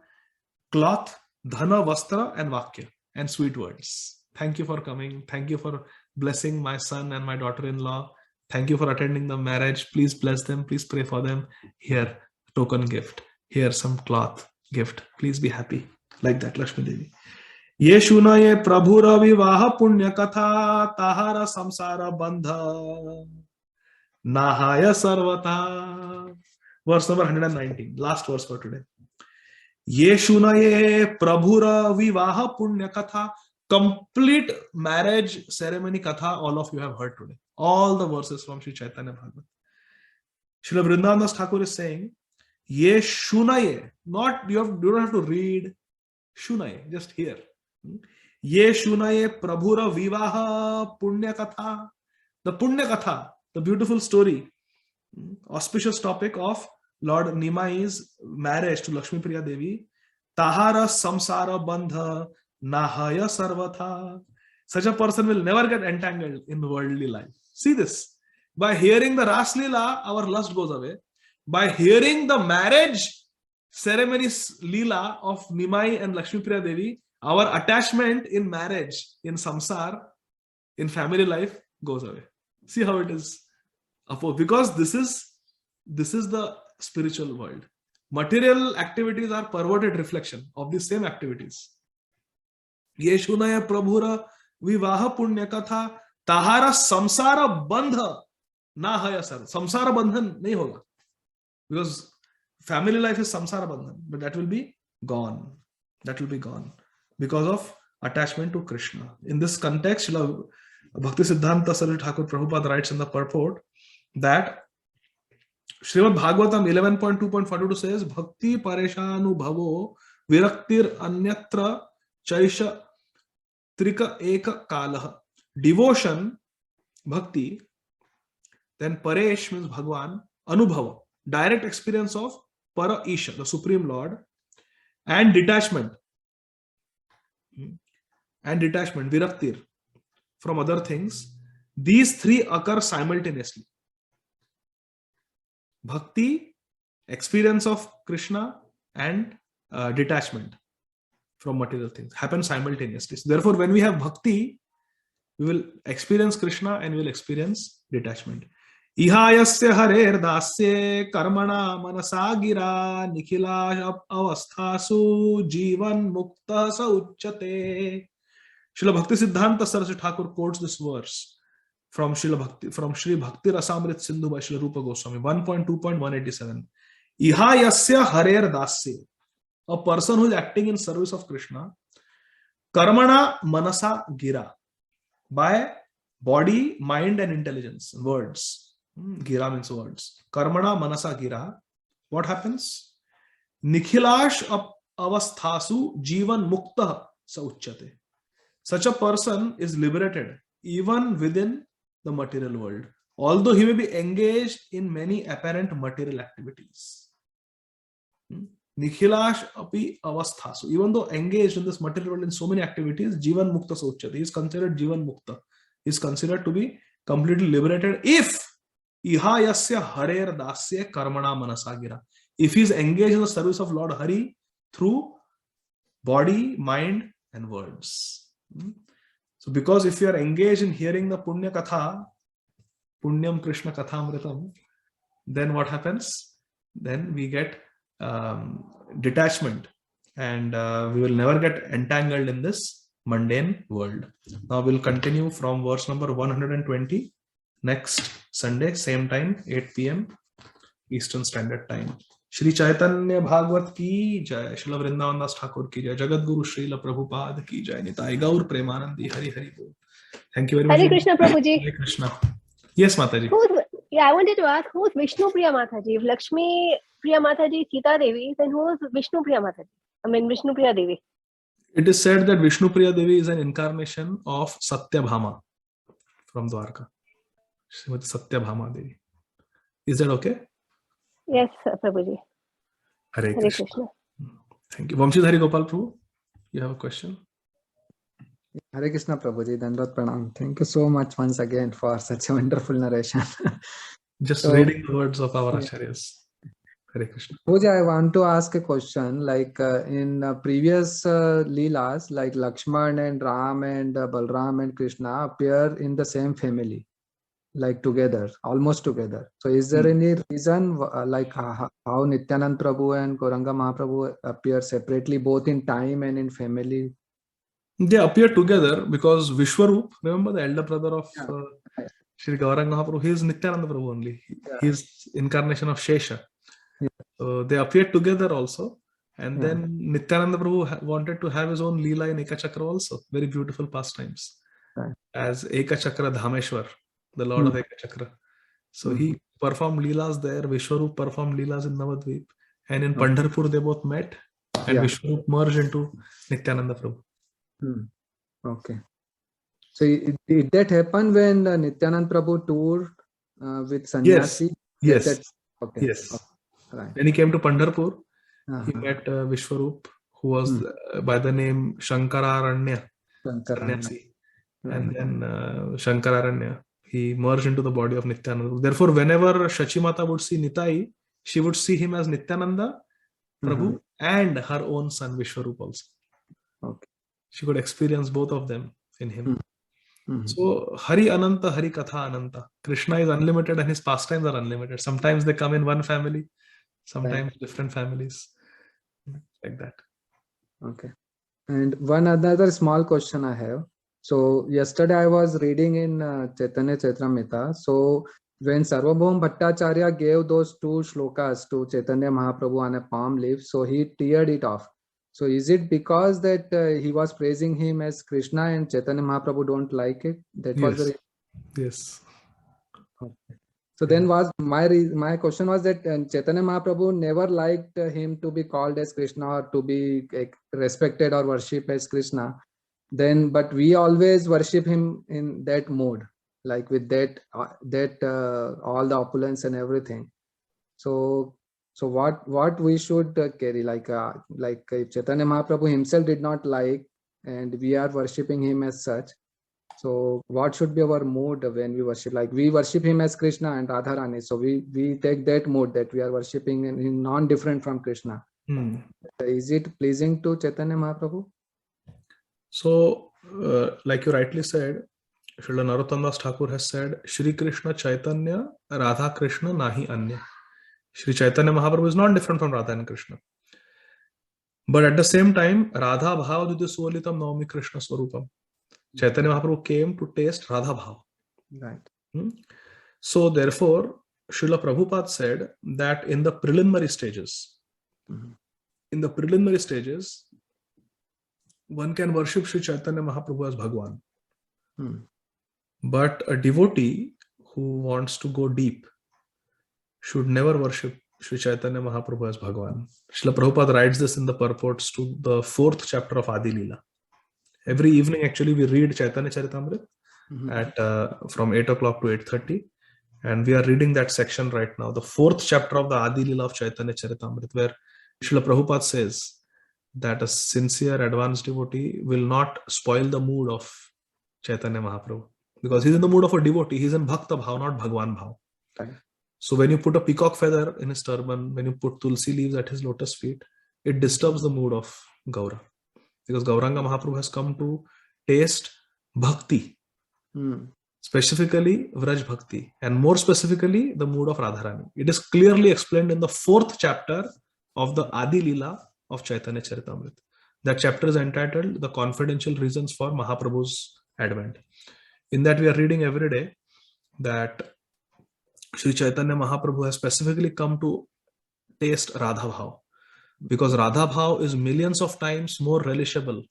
cloth, Dhana, Vastra, and Vakya, and sweet words. Thank you for coming. Thank you for blessing my son and my daughter-in-law. Thank you for attending the marriage. Please bless them. Please pray for them. Here, token gift. Here, some cloth gift. Please be happy. Like that, Lakshmi Devi. Ye shunaye prabhura vivaha punya katha tahara samsara bandha nahaya sarvata. Verse number 119. Last verse for today. Ye shunaye prabhura vivaha punya katha. Complete marriage ceremony katha, all of you have heard today. All the verses from Sri Chaitanya Bhagavat. Srila Vrindavan Das Thakur is saying, Ye shunaye, not you don't have to read. Shunaye, just hear. Ye shunaye prabhura vivaha punya katha. The punya katha, the beautiful story, auspicious topic of Lord Nimai's marriage to Lakshmi Priya Devi. Tahara samsara bandha nahaya sarvatha. Such a person will never get entangled in worldly life. See this. By hearing the Ras Leela, our lust goes away. By hearing the marriage ceremonies Leela of Nimai and Lakshmi Priya Devi, our attachment in marriage, in samsar, in family life goes away. See how it is. Because this is the spiritual world. Material activities are perverted reflection of the same activities. Ye shunaya prabhura vivaha punya katha tahara samsara bandha na haya sar. Samsara bandhan nahi hoga. Because family life is samsara bandhan, but that will be gone. That will be gone because of attachment to Krishna. In this context, Bhakti Siddhanta Saraswati Thakur Prabhupada writes in the purport that Srimad Bhagavatam 11.2.42 says, Bhakti pareshanu bhavo viraktir anyatra chaisha trika eka kalaha. Devotion, bhakti, then paresh means Bhagwan, anubhava, direct experience of para isha, the Supreme Lord, and detachment, viraktir, from other things. These 3 occur simultaneously. Bhakti, experience of Krishna, and detachment from material things happen simultaneously. So therefore, when we have bhakti, we will experience Krishna and we will experience detachment. Ihayasya harer dasya karmana manasagira nikhila avasthasu jivan mukta sa uchyate. Srila Bhakti Siddhanta Saraswati Thakur quotes this verse from Sri Bhakti Rasamrit Sindhu by Srila Rupa Goswami, 1.2.187. Ihayasya harer dasya. A person who is acting in service of Krishna, karmana manasa gira, by body, mind, and intelligence, words. Gira means words. Karmana manasa gira. What happens? Nikhilash avasthasu jivan mukta sa uchyate. Such a person is liberated even within the material world, although he may be engaged in many apparent material activities. Nikhilash api avasthasu. Even though engaged in this material world in so many activities, jivan mukta sa uchyate. He is considered jivan mukta. He is considered to be completely liberated if ihayasya harer dasya karmana manasagira. If he is engaged in the service of Lord Hari through body, mind, and words. So because if you are engaged in hearing the punya katha, punyam Krishna kathamritam, then what happens? Then we get detachment, and we will never get entangled in this mundane world. Now we'll continue from verse number 120 next Sunday, same time, 8 p.m. Eastern Standard Time. Shri Chaitanya Bhagavat ki jai, Srila Vrindavan Das Thakur ki jai, Jagat Guru Srila Prabhupada ki jai, Nitai Gaur Premanandi, Hari Hari Bol. Thank you very much. Hare Krishna, Prabhuji. Hare Krishna. Yes, Mataji. I wanted to ask, who's Vishnu Priya Mataji? If Lakshmi Priya Mataji, Sita Devi, then who is Vishnu Priya Mataji? I mean, Vishnu Priya Devi. It is said that Vishnu Priya Devi is an incarnation of Satyabhama from Dwarka. Srimati Satyabhama Devi. Is that okay? Yes, Prabhuji. Hare Hare Krishna. Krishna. Thank you. Vamshidhari Gopal Prabhu, you have a question? Hare Krishna Prabhuji, Dandrat Pranam. Thank you so much once again for such a wonderful narration. Just So- reading the words of our Yeah. Acharyas. Hare Krishna. Prabhuji, I want to ask a question. Like in previous Leelas, like Lakshman and Ram and Balram and Krishna appear in the same family, like together, almost together. So is there any reason like how Nityanand Prabhu and Gauranga Mahaprabhu appear separately both in time and in family? They appear together because Vishwarup, remember the elder brother of Yeah. Shri Gauranga Mahaprabhu, he is Nityananda Prabhu only. Yeah. He is incarnation of Shesha. Yeah. So they appeared together also. And Yeah. then Nityananda Prabhu wanted to have his own Leela in Ekachakra also. Very beautiful pastimes. Right. As Ekachakra Dhameshwar, the Lord of Ekachakra. So he performed Leelas there. Vishwarup performed Leelas in Navadvip. And in Pandharpur they both met. And Yeah. Vishwarup merged into Nityananda Prabhu. Okay. So did that happen when Nityanand Prabhu toured with Sannyasi? Yes. Okay. Yes. Okay. Right. When he came to Pandharpur, Uh-huh. he met Vishwarup, who was by the name Shankararanya, Shankarana. sannyasi. Right. And then Shankararanya, he merged into the body of Nityananda. Therefore, whenever Shachimata would see Nitai, she would see him as Nityananda Prabhu and her own son Vishwarup also. Okay. She could experience both of them in him. Mhm. So Hari Ananta, Hari Katha Ananta. Krishna is unlimited and his pastimes are unlimited. Sometimes they come in one family, sometimes different families. Like that. Okay. And one another small question I have. So yesterday I was reading in Chaitanya Charitamrita. So when Sarvabhaum Bhattacharya gave those 2 shlokas to Chaitanya Mahaprabhu on a palm leaf, so he teared it off. So is it because that he was praising him as Krishna and Chaitanya Mahaprabhu don't like it? That was the Yes. So then was my question was that Chaitanya Mahaprabhu never liked him to be called as Krishna or to be respected or worshipped as Krishna. Then, but we always worship him in that mode, like with that all the opulence and everything. So what we should carry, like if Chaitanya Mahaprabhu himself did not like, and we are worshipping him as such. So what should be our mood when we worship? Like we worship him as Krishna and Radharani. So we take that mode that we are worshipping in non-different from Krishna. Is it pleasing to Chaitanya Mahaprabhu? So, like you rightly said, Srila Narottam Das Thakur has said, Shri Krishna Chaitanya, Radha Krishna Nahi Anya. Shri Chaitanya Mahaprabhu is not different from Radha and Krishna. But at the same time, Radha Bhav Dudya Sualitam Naumi Krishna Swarupam. Chaitanya Mahaprabhu came to taste Radha Bhav. Right. So therefore, Srila Prabhupada said that in the preliminary stages, one can worship Sri Chaitanya Mahaprabhu as Bhagwan. But a devotee who wants to go deep should never worship Sri Chaitanya Mahaprabhu as Bhagwan. Srila Prabhupada writes this in the purports to the 4th chapter of Adi Leela. Every evening, actually, we read Chaitanya Charitamrita at from 8 o'clock to 8:30. And we are reading that section right now, the 4th chapter of the Adi Leela of Chaitanya Charitamrita, where Srila Prabhupada says that a sincere advanced devotee will not spoil the mood of Chaitanya Mahaprabhu. Because he's in the mood of a devotee, he's in Bhakta Bhav, not Bhagwan Bhav. Right. So when you put a peacock feather in his turban, when you put tulsi leaves at his lotus feet, it disturbs the mood of Gaura. Because Gauranga Mahaprabhu has come to taste Bhakti. Specifically Vraj Bhakti, and more specifically the mood of Radharani. It is clearly explained in the 4th chapter of the Adi Leela of Chaitanya Charitamrita. That chapter is entitled The Confidential Reasons for Mahaprabhu's Advent. In that we are reading every day that Sri Chaitanya Mahaprabhu has specifically come to taste Radha Bhav, because Radha Bhav is millions of times more relishable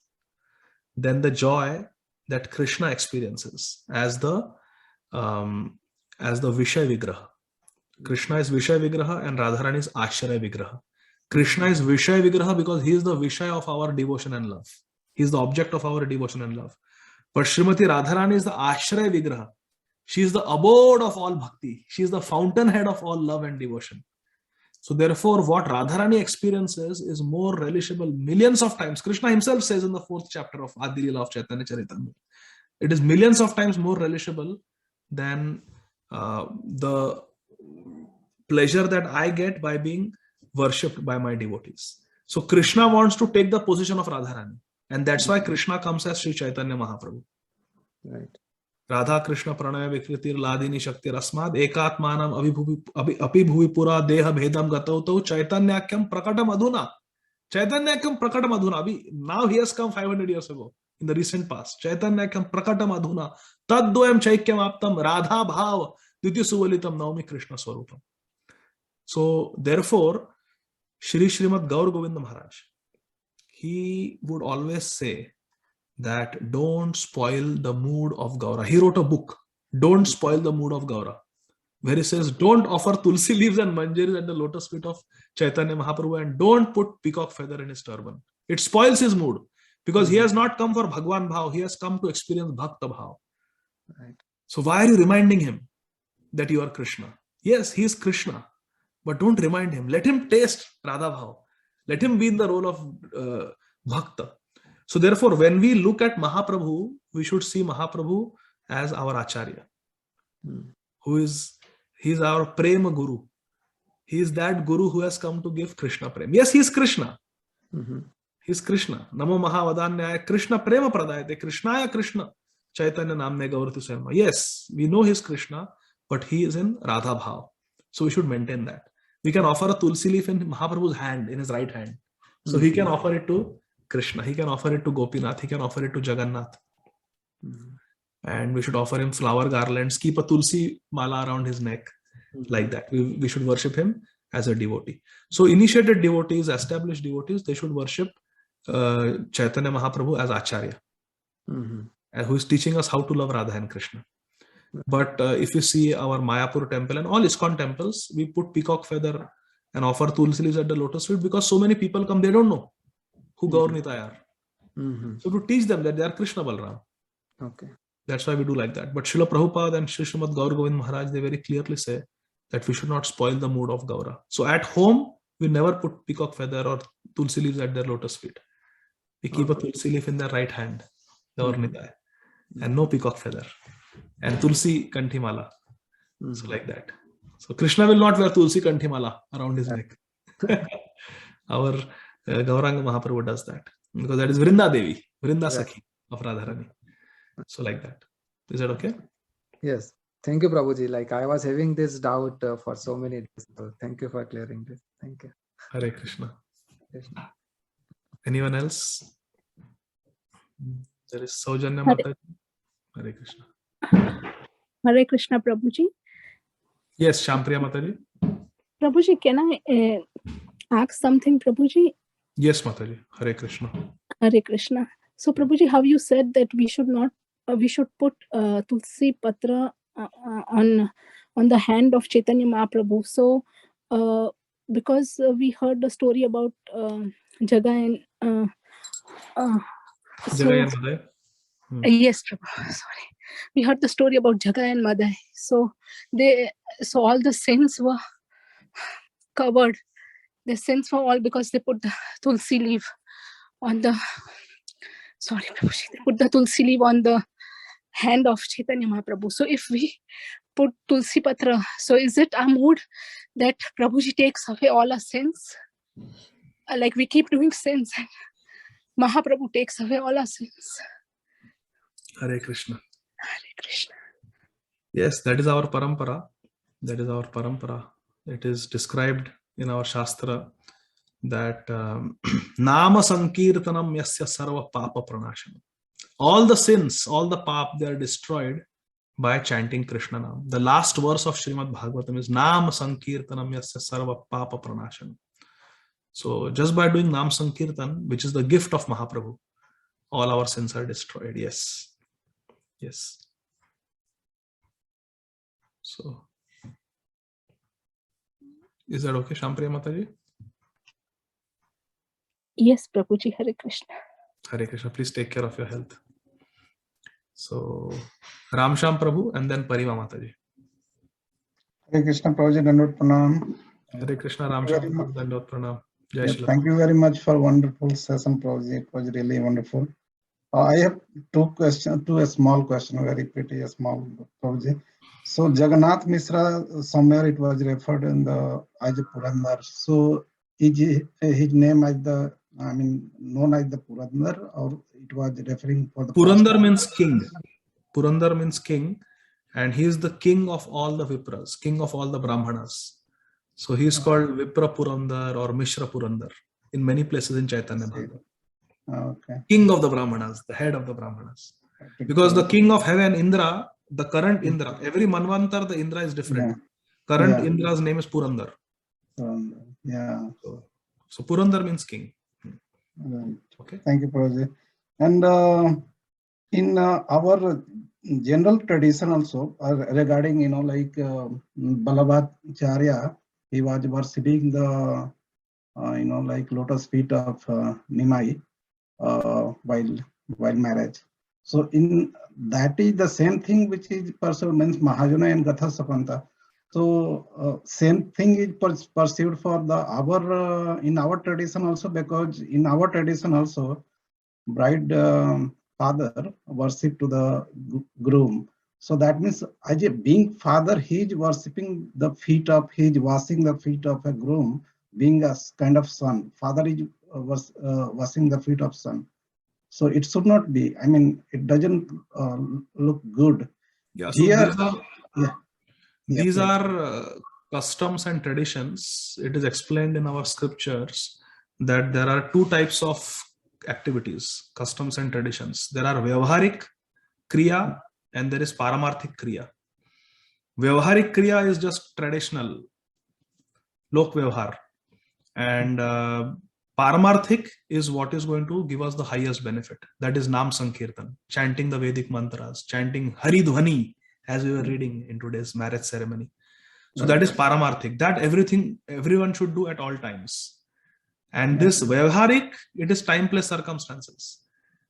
than the joy that Krishna experiences as the Vishay Vigraha. Krishna is Vishay Vigraha and Radharani is Ashraya Vigraha. Krishna is Vishay Vigraha because he is the Vishay of our devotion and love. He is the object of our devotion and love. But Srimati Radharani is the Ashraya Vigraha She is the abode of all bhakti. She is the fountainhead of all love and devotion. So therefore, what Radharani experiences is more relishable millions of times. Krishna himself says in the 4th chapter of Adi Leela of Chaitanya Charitamrita, it is millions of times more relishable than the pleasure that I get by being worshipped by my devotees. So Krishna wants to take the position of Radharani, and that's why Krishna comes as Sri Chaitanya Mahaprabhu. Right. Radha Krishna Pranaya Vikritir Ladini Shakti Rasmad Ekatmanam Abhibhuvi Pura Deha Bhedam Gatauto Chaitanyakyam Prakatam Adhuna. Chaitanyakyam Prakatam Adhuna. Now he has come 500 years ago, in the recent past. Chaitanyakyam Prakatam Adhuna Taddoyam Chaikyam Aptam Radha Bhav Diti Suvalitam Naumi Krishna Swarupam. So therefore, Shri Srimad Gaur Govinda Maharaj, he would always say that don't spoil the mood of Gaura. He wrote a book, Don't Spoil the Mood of Gaura, where he says, don't offer tulsi leaves and manjaris at the lotus feet of Chaitanya Mahaprabhu, and don't put peacock feather in his turban. It spoils his mood, because he has not come for Bhagwan Bhav, he has come to experience Bhakta Bhav. Right. So why are you reminding him that you are Krishna? Yes, he is Krishna, but don't remind him. Let him taste Radha Bhav. Let him be in the role of Bhakta. So therefore, when we look at Mahaprabhu, we should see Mahaprabhu as our Acharya, he is our Prema Guru. He is that Guru who has come to give Krishna Prema. Yes, he is Krishna. He is Krishna. Namo Mahavadanyaya Krishna Prema Pradayate Krishnaya Krishna Chaitanya Namne Gaurati Sarma. Yes, we know he is Krishna, but he is in Radha Bhav. So we should maintain that. We can offer a tulsi leaf in Mahaprabhu's hand, in his right hand. So he can offer it to Krishna, he can offer it to Gopinath, he can offer it to Jagannath. And we should offer him flower garlands, keep a tulsi mala around his neck, like that. We should worship him as a devotee. So initiated devotees, established devotees, they should worship Chaitanya Mahaprabhu as Acharya, who is teaching us how to love Radha and Krishna. But if you see our Mayapur temple and all ISKCON temples, we put peacock feather and offer tulsi leaves at the lotus feet, because so many people come, they don't know who Gaur Nitai are. So to teach them that they are Krishna Balram. Okay. That's why we do like that. But Srila Prabhupada and Sri Srimad Gaur Govind Maharaj, they very clearly say that we should not spoil the mood of Gaura. So at home, we never put peacock feather or tulsi leaves at their lotus feet. We keep a tulsi leaf in their right hand, Gaur Nitai, and no peacock feather, and tulsi kanthi mala. So like that. So Krishna will not wear tulsi kanthi mala around his neck. Our Gauranga Mahaprabhu does that, because that is Vrinda Devi, Vrinda Sakhi of Radharani. So like that. Is that okay? Yes. Thank you, Prabhuji. Like I was having this doubt for so many days. So thank you for clearing this. Thank you. Hare Krishna. Anyone else? There is Saujanya Mataji. Hare Krishna. Hare Krishna, Prabhuji. Yes, Shampriya Mataji. Prabhuji, can I ask something, Prabhuji? Yes, Mataji. Hare Krishna. Hare Krishna. So, Prabhuji, how you said that we should not, we should put Tulsi Patra on the hand of Chaitanya Mahaprabhu. So, because we heard the story about Jaga and Jagai and Madai. yes, Prabhu. Sorry, we heard the story about Jaga and Madai. So all the sins were covered. The sins were all because they put the Tulsi leaf on the. Sorry, Prabhuji. They put the Tulsi leaf on the hand of Chaitanya Mahaprabhu. So if we put Tulsi Patra, so is it our mood that Prabhuji takes away all our sins? Like we keep doing sins and Mahaprabhu takes away all our sins. Hare Krishna. Hare Krishna. Yes, that is our parampara. That is our parampara. It is described in our Shastra that Nama Sankirtanam Yasya Sarva Papa Pranashanam. All the sins, all the pap, they are destroyed by chanting Krishna Nam. The last verse of Srimad Bhagavatam is Nama Sankirtanam Yasya Sarva Papa Pranashanam. So just by doing Nam Sankirtan, which is the gift of Mahaprabhu, all our sins are destroyed. Yes. Yes. So, is that okay, Shampriya Mataji? Yes, Prabhuji. Hare Krishna. Hare Krishna. Please take care of your health. So Ramsham Prabhu and then Parima Mataji. Hare Krishna Prabhuji, Dandot Pranam. Hare Krishna, Thank you Ramsham very Prabhu, Dandot Pranam. Jai Yeah, Shri thank you very much for wonderful session, Prabhuji. It was really wonderful. I have two small questions, very pretty small, Prabhuji. So Jagannath Mishra, somewhere it was referred in the as Purandar. So is his name as known as the Purandar, or it was referring for the Purandar past? means king. Purandar means king, and he is the king of all the Vipras, king of all the Brahmanas. So he is called Vipra Purandar or Mishra Purandar in many places in Chaitanya Bhagavat. Okay. King of the Brahmanas, the head of the Brahmanas. Because the king of heaven, Indra, the current Indra, every Manvantar, the Indra is different. Current Indra's name is Purandar. Yeah. So Purandar means king. Right. Okay. Thank you, Prabhuji. And in our general tradition also regarding, like Balabhacharya, he was worshipping the, like lotus feet of Nimai while marriage. So in that is the same thing which is pursued, means Mahajana and Gatha Sapanta. So same thing is pursued for the our in our tradition also, because in our tradition also bride father worship to the groom. So that means as a being father, he is worshipping the feet of, he is washing the feet of a groom, being a kind of son. Father is washing the feet of son. So it should not be. I mean, it doesn't look good. Yeah. So Here, these are customs and traditions. It is explained in our scriptures that there are two types of activities, customs and traditions. There are Vyavaharik Kriya and there is Paramarthik Kriya. Vyavaharik Kriya is just traditional, Lok Vyavahar. And Paramarthik is what is going to give us the highest benefit. That is Nam Sankirtan, chanting the Vedic mantras, chanting Hari Dhwani, as we were reading in today's marriage ceremony. So that is Paramarthik. That everyone should do at all times. And this Vyavaharik, it is time plus circumstances.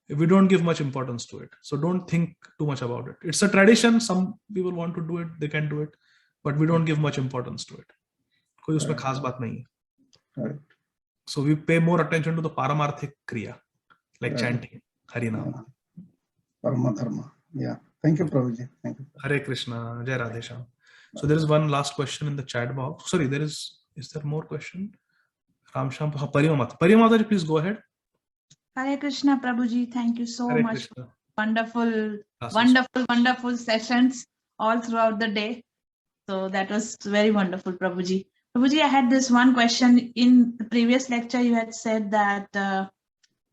We don't give much importance to it. So don't think too much about it. It's a tradition. Some people want to do it, they can do it. But we don't give much importance to it. कोई उसमें खास बात नहीं है. So we pay more attention to the Paramarthik Kriya, like chanting Harinam. Paramadharma. Yeah. Thank you, Prabhuji. Thank you. Hare Krishna, Jai Radhe Shyam. So there is one last question in the chat box. Sorry, is there more question? Ramsham, Parima Mataji, please go ahead. Hare Krishna, Prabhuji. Thank you so Hare much. Krishna. Wonderful sessions all throughout the day. So that was very wonderful, Prabhuji. Prabhuji, I had this one question. In the previous lecture, you had said that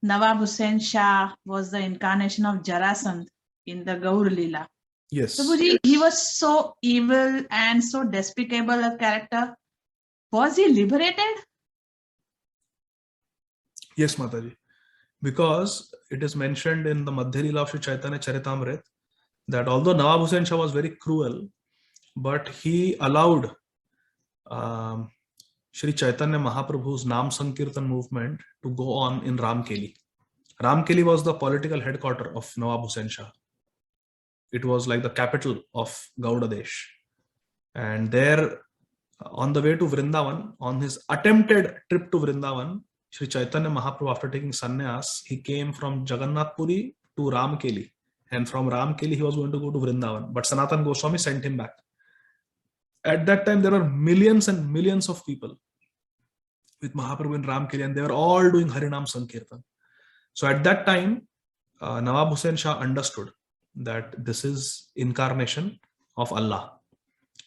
Nawab Hussain Shah was the incarnation of Jarasandh in the Gaur Leela. Yes. Prabhuji, he was so evil and so despicable a character. Was he liberated? Yes, Mataji. Because it is mentioned in the Madhya Leela of Sri Chaitanya Charitamrita that although Nawab Hussain Shah was very cruel, but he allowed Sri Chaitanya Mahaprabhu's Nam Sankirtan movement to go on in Ramkeli. Ramkeli was the political headquarters of Nawab Hussain Shah. It was like the capital of Gauda Desh. And there, on the way to Vrindavan, on his attempted trip to Vrindavan, Sri Chaitanya Mahaprabhu, after taking sannyas, he came from Jagannath Puri to Ramkeli. And from Ramkeli, he was going to go to Vrindavan. But Sanatana Goswami sent him back. At that time, there were millions and millions of people with Mahaprabhu in Ramkeli, and they were all doing Harinam Sankirtan. So at that time, Nawab Hussain Shah understood that this is incarnation of Allah.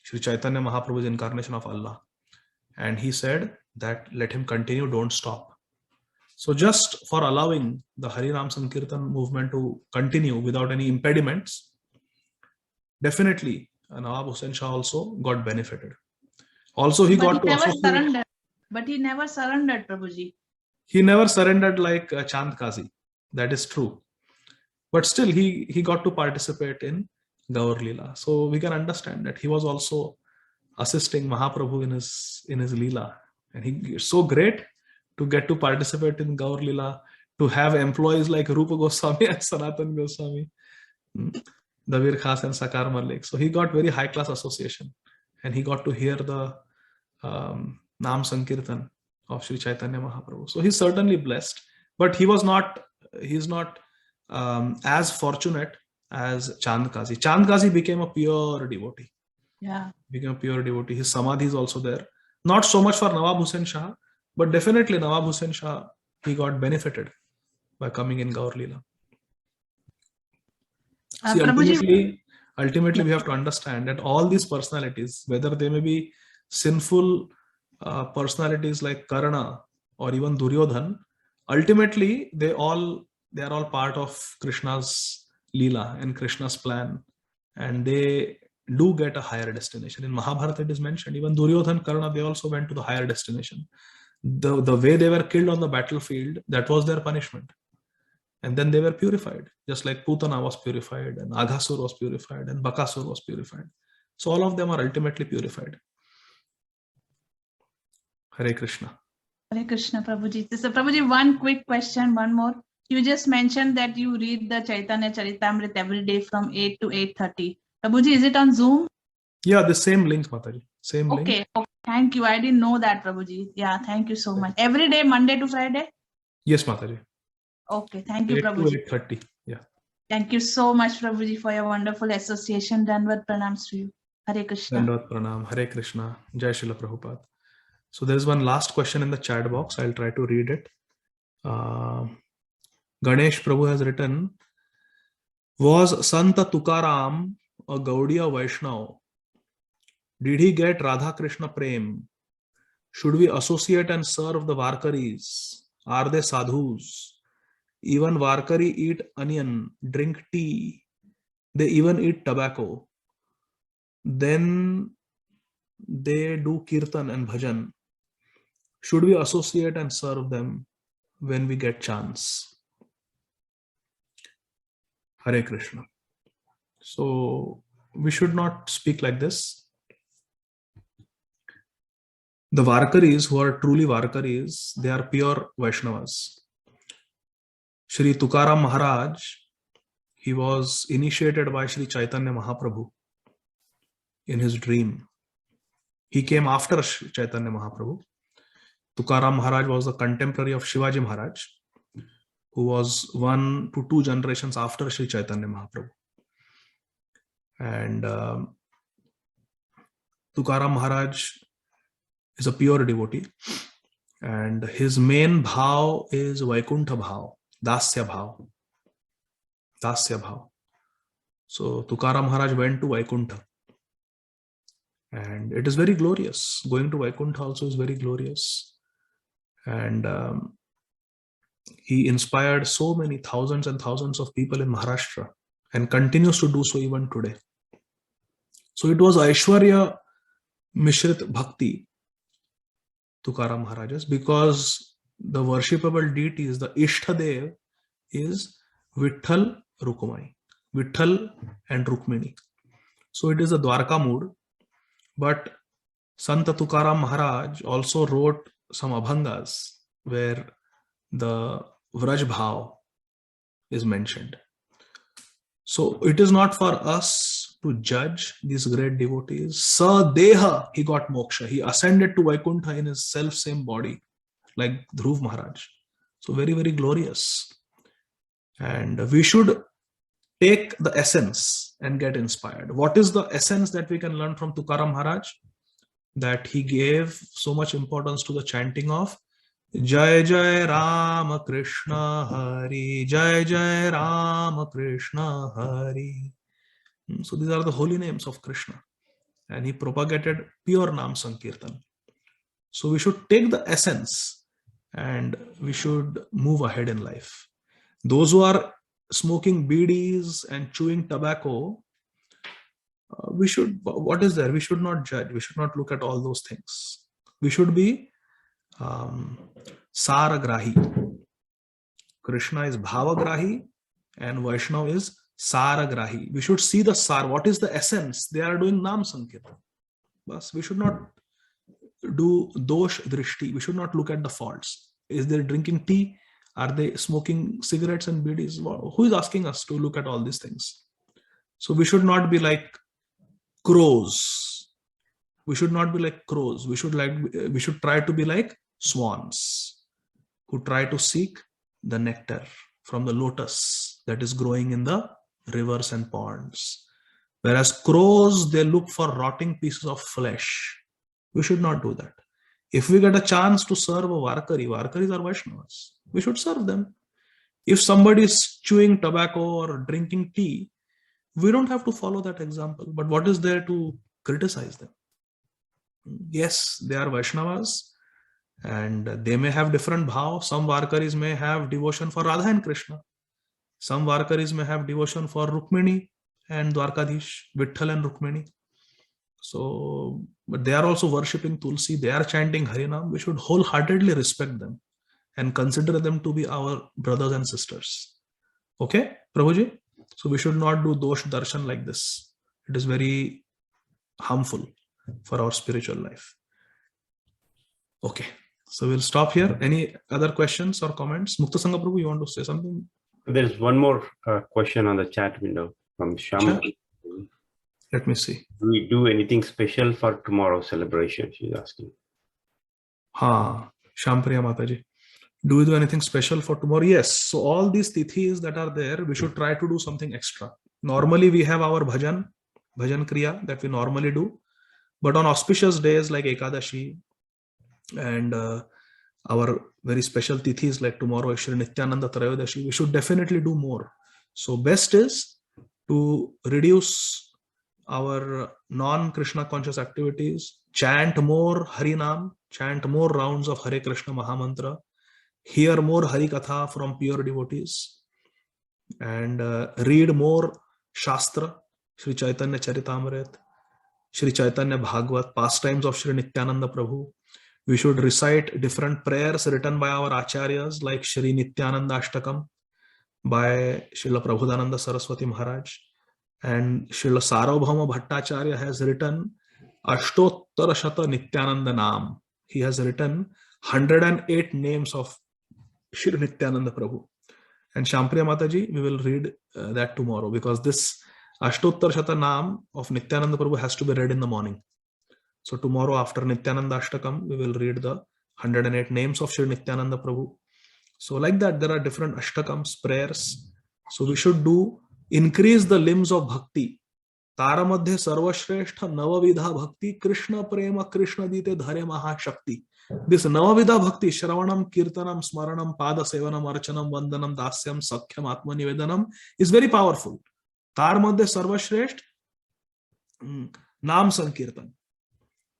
Sri Chaitanya Mahaprabhu is incarnation of Allah. And he said that let him continue, don't stop. So just for allowing the Harinam Sankirtan movement to continue without any impediments, definitely Nawab Hussain Shah also got benefited. Also, he got to associate. But he never surrendered, Prabhuji. He never surrendered like Chand Kazi. That is true. But still, he got to participate in Gaur Leela. So we can understand that he was also assisting Mahaprabhu in his Leela. And he is so great to get to participate in Gaur Leela, to have employees like Rupa Goswami and Sanatana Goswami. Davir Khas and Sakar Malik. So he got very high class association, and he got to hear the Nam Sankirtan of Sri Chaitanya Mahaprabhu. So he's certainly blessed, but he's not as fortunate as Chand Kazi. Chand Kazi became a pure devotee. Yeah. Became a pure devotee. His samadhi is also there. Not so much for Nawab Hussain Shah, but definitely Nawab Hussain Shah, he got benefited by coming in Gaur Leela. See, ultimately, we have to understand that all these personalities, whether they may be sinful personalities like Karna or even Duryodhan, ultimately they are all part of Krishna's Leela and Krishna's plan, and they do get a higher destination. In Mahabharata it is mentioned, even Duryodhan, Karna, they also went to the higher destination. The way they were killed on the battlefield, that was their punishment. And then they were purified, just like Putana was purified, and Aghasur was purified, and Bakasur was purified. So all of them are ultimately purified. Hare Krishna. Hare Krishna, Prabhuji. So Prabhuji, one quick question, one more. You just mentioned that you read the Chaitanya Charitamrita every day from 8 to 8:30. Prabhuji, is it on Zoom? Yeah, the same link, Mataji. Same link. Okay. Thank you. I didn't know that, Prabhuji. Yeah, thank you so much. Every day, Monday to Friday? Yes, Mataji. Okay, thank you, 8 Prabhuji. to 8:30. Yeah. Thank you so much, Prabhuji, for your wonderful association. Dandavat pranams to you. Hare Krishna. Dandavat pranam. Hare Krishna. Jai Srila Prabhupada. So there's one last question in the chat box. I'll try to read it. Ganesh Prabhu has written, was Santa Tukaram a Gaudiya Vaishnav? Did he get Radha Krishna Prem? Should we associate and serve the Varkaris? Are they sadhus? Even Varkari eat onion, drink tea. They even eat tobacco. Then they do kirtan and bhajan. Should we associate and serve them when we get chance? Hare Krishna. So we should not speak like this. The Varkaris, who are truly Varkaris, they are pure Vaishnavas. Shri Tukaram Maharaj, he was initiated by Shri Chaitanya Mahaprabhu in his dream. He came after Shri Chaitanya Mahaprabhu. Tukaram Maharaj was the contemporary of Shivaji Maharaj, who was 1 to 2 generations after Shri Chaitanya Mahaprabhu. And Tukaram Maharaj is a pure devotee, and his main bhav is Vaikuntha bhav, Dasya bhav. Dasya bhav. So Tukaram Maharaj went to Vaikuntha, and it is very glorious. Going to Vaikuntha also is very glorious. And he inspired so many thousands and thousands of people in Maharashtra, and continues to do so even today. So it was Aishwarya Mishrit Bhakti, Tukaram Maharaj's, because the worshipable deities, the Ishtadev, is Vitthal Rukumai, Vitthal and Rukmini. So it is a Dwarka mood, but Santa Tukaram Maharaj also wrote some abhangas where the Vraj Bhav is mentioned. So it is not for us to judge these great devotees. Sadeha, he got moksha. He ascended to Vaikuntha in his self-same body, like Dhruv Maharaj. So very, very glorious. And we should take the essence and get inspired. What is the essence that we can learn from Tukaram Maharaj? That he gave so much importance to the chanting of Jai Jai Rama Krishna Hari, Jai Jai Rama Krishna Hari. So these are the holy names of Krishna, and he propagated pure Nam Sankirtan. So we should take the essence and we should move ahead in life. Those who are smoking bidis and chewing tobacco, we should, what is there? We should not judge. We should not look at all those things. We should be Saragrahi. Krishna is Bhavagrahi and Vaishnava is Saragrahi. We should see the Sar. What is the essence? They are doing Nam Sankirtan. But we should not do Dosh Drishti. We should not look at the faults. Is they drinking tea? Are they smoking cigarettes and bidis? Who is asking us to look at all these things? So we should not be like crows. We should not be like crows. We should try to be like swans who try to seek the nectar from the lotus that is growing in the rivers and ponds. Whereas crows, they look for rotting pieces of flesh. We should not do that. If we get a chance to serve a Varkari, Varkaris are Vaishnavas, we should serve them. If somebody is chewing tobacco or drinking tea, we don't have to follow that example. But what is there to criticize them? Yes, they are Vaishnavas and they may have different bhav. Some Varkaris may have devotion for Radha and Krishna. Some Varkaris may have devotion for Rukmini and Dwarkadish, Vitthal and Rukmini. So, but they are also worshipping Tulsi. They are chanting Harinam. We should wholeheartedly respect them and consider them to be our brothers and sisters. Okay, Prabhuji? So we should not do dosh darshan like this. It is very harmful for our spiritual life. Okay, so we'll stop here. Any other questions or comments? Mukta Sangha Prabhu, you want to say something? There's one more question on the chat window from Sham. Sure. Let me see. Do we do anything special for tomorrow's celebration? She's asking. Shampriya Mataji. Do we do anything special for tomorrow? Yes. So all these tithis that are there, we should try to do something extra. Normally we have our bhajan kriya that we normally do. But on auspicious days like Ekadashi and our very special tithis like tomorrow, Shri Nityananda Trayodashi, we should definitely do more. So best is to reduce our non-Krishna conscious activities, chant more Harinam, chant more rounds of Hare Krishna Mahamantra, hear more Harikatha from pure devotees, and read more Shastra, Sri Chaitanya Charitamrit, Sri Chaitanya Bhagavat, pastimes of Sri Nityananda Prabhu. We should recite different prayers written by our acharyas like Sri Nityananda Ashtakam by Srila Prabhudananda Saraswati Maharaj, and Srila Sarvabhauma Bhattacharya has written Ashtottara Shata Nityananda Nam. He has written 108 names of Sri Nityananda Prabhu. And Shampriya Mataji, we will read that tomorrow because this Ashtottar Shata Nam of Nityananda Prabhu has to be read in the morning. So tomorrow after Nityananda Ashtakam, we will read the 108 names of Sri Nityananda Prabhu. So like that, there are different Ashtakams, prayers. So we should increase the limbs of bhakti. Tara madhya sarvashrestha navavidha bhakti Krishna prema Krishna dite dhare maha shakti. This navavidha bhakti, Shravanam, Kirtanam, Smaranam, Pada Sevanam, Archanam, Vandanam, Dasyam, Sakhyam, Atma Nivedanam is very powerful. Tar madhya sarvashrestha Nam Sankirtan.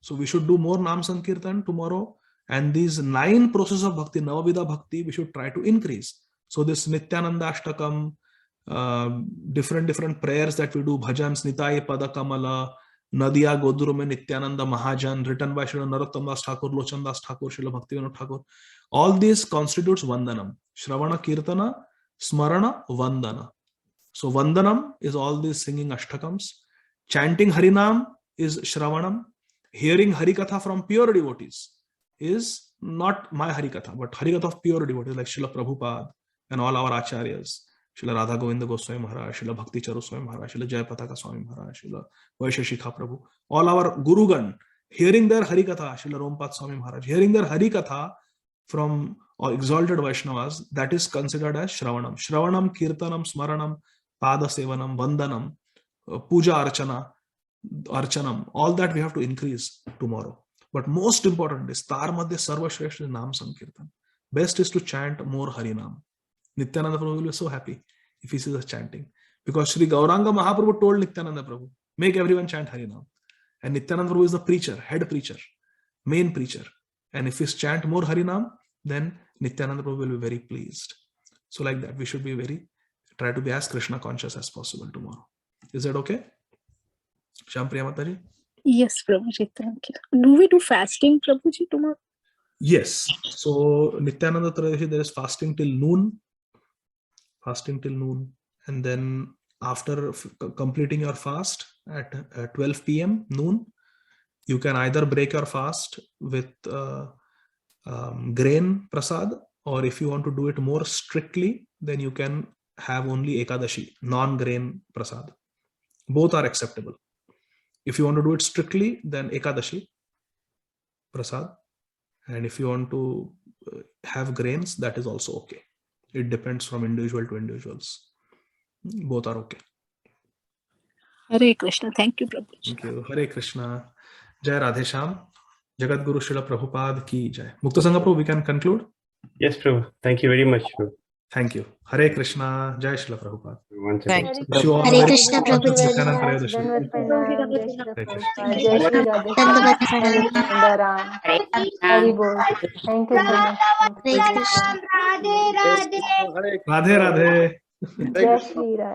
So we should do more Nam Sankirtan tomorrow. And these 9 processes of bhakti, navavidha bhakti, we should try to increase. So this Nityananda Ashtakam, different prayers that we do, bhajans, Nitai Pada Kamala, Nadia Godru mein Nityananda Mahajan, written by Srila Narottam Das Thakur, Lochan Das Thakur, Srila Bhaktivinoda Thakur. All these constitutes Vandanam. Shravana Kirtana, Smarana, Vandana. So Vandanam is all these singing Ashtakams. Chanting Harinam is Shravanam. Hearing Harikatha from pure devotees is not my Harikatha, but Harikatha of pure devotees like Srila Prabhupada and all our acharyas. Srila Radha Govinda Goswami Maharaj, Srila Bhakti Charu Swami Maharaj, Srila Jayapataka Swami Maharaj, Srila Vaisheshika Prabhu, all our Gurugan, hearing their Harikatha, Srila Rompad Swami Maharaj, hearing their Harikatha from or exalted Vaishnavas, that is considered as Shravanam. Shravanam, Kirtanam, Smaranam, Pada Sevanam, Vandanam, Puja Archanam, all that we have to increase tomorrow. But most important is Tar Madhya Sarvashreshta Nam Sankirtan. Best is to chant more Harinam. Nityananda Prabhu will be so happy if he sees us chanting. Because Sri Gauranga Mahaprabhu told Nityananda Prabhu, make everyone chant Harinam. And Nityananda Prabhu is the preacher, head preacher, main preacher. And if we chant more Harinam, then Nityananda Prabhu will be very pleased. So like that, we should be try to be as Krishna conscious as possible tomorrow. Is that okay? Shampriya Mataji? Yes, Prabhuji, thank you. Do we do fasting, Prabhuji, tomorrow? Yes. So Nityananda Trayodashi, there is fasting till noon. And then after completing your fast at 12 p.m. noon, you can either break your fast with grain prasad, or if you want to do it more strictly, then you can have only Ekadashi, non-grain prasad. Both are acceptable. If you want to do it strictly, then Ekadashi, prasad. And if you want to have grains, that is also okay. It depends from individual to individuals. Both are okay. Hare Krishna. Thank you, Prabhuji. Thank you. Hare Krishna. Jai Radhe Shyam. Jagat Guru Srila Prabhupada ki jai. Mukta Sangha Prabhu, we can conclude. Yes, Prabhu. Thank you very much, Prabhu. Thank you. Hare Krishna. Jai Srila Prabhupada. Once again. Thank you. Wish you all Hare very Krishna, much. Prabhuji. Satyanarayana Tirayodasi. Dhanvat pranam, Jai Shri Hare Krishna. Prabhupada, Jai Shri Radhe Dandavat Shyam, pranam. Hare Khanda Ram. Hari Bol. Thank you so much. Hare Krishna. Radhe Radhe. Jai Shri Radhe.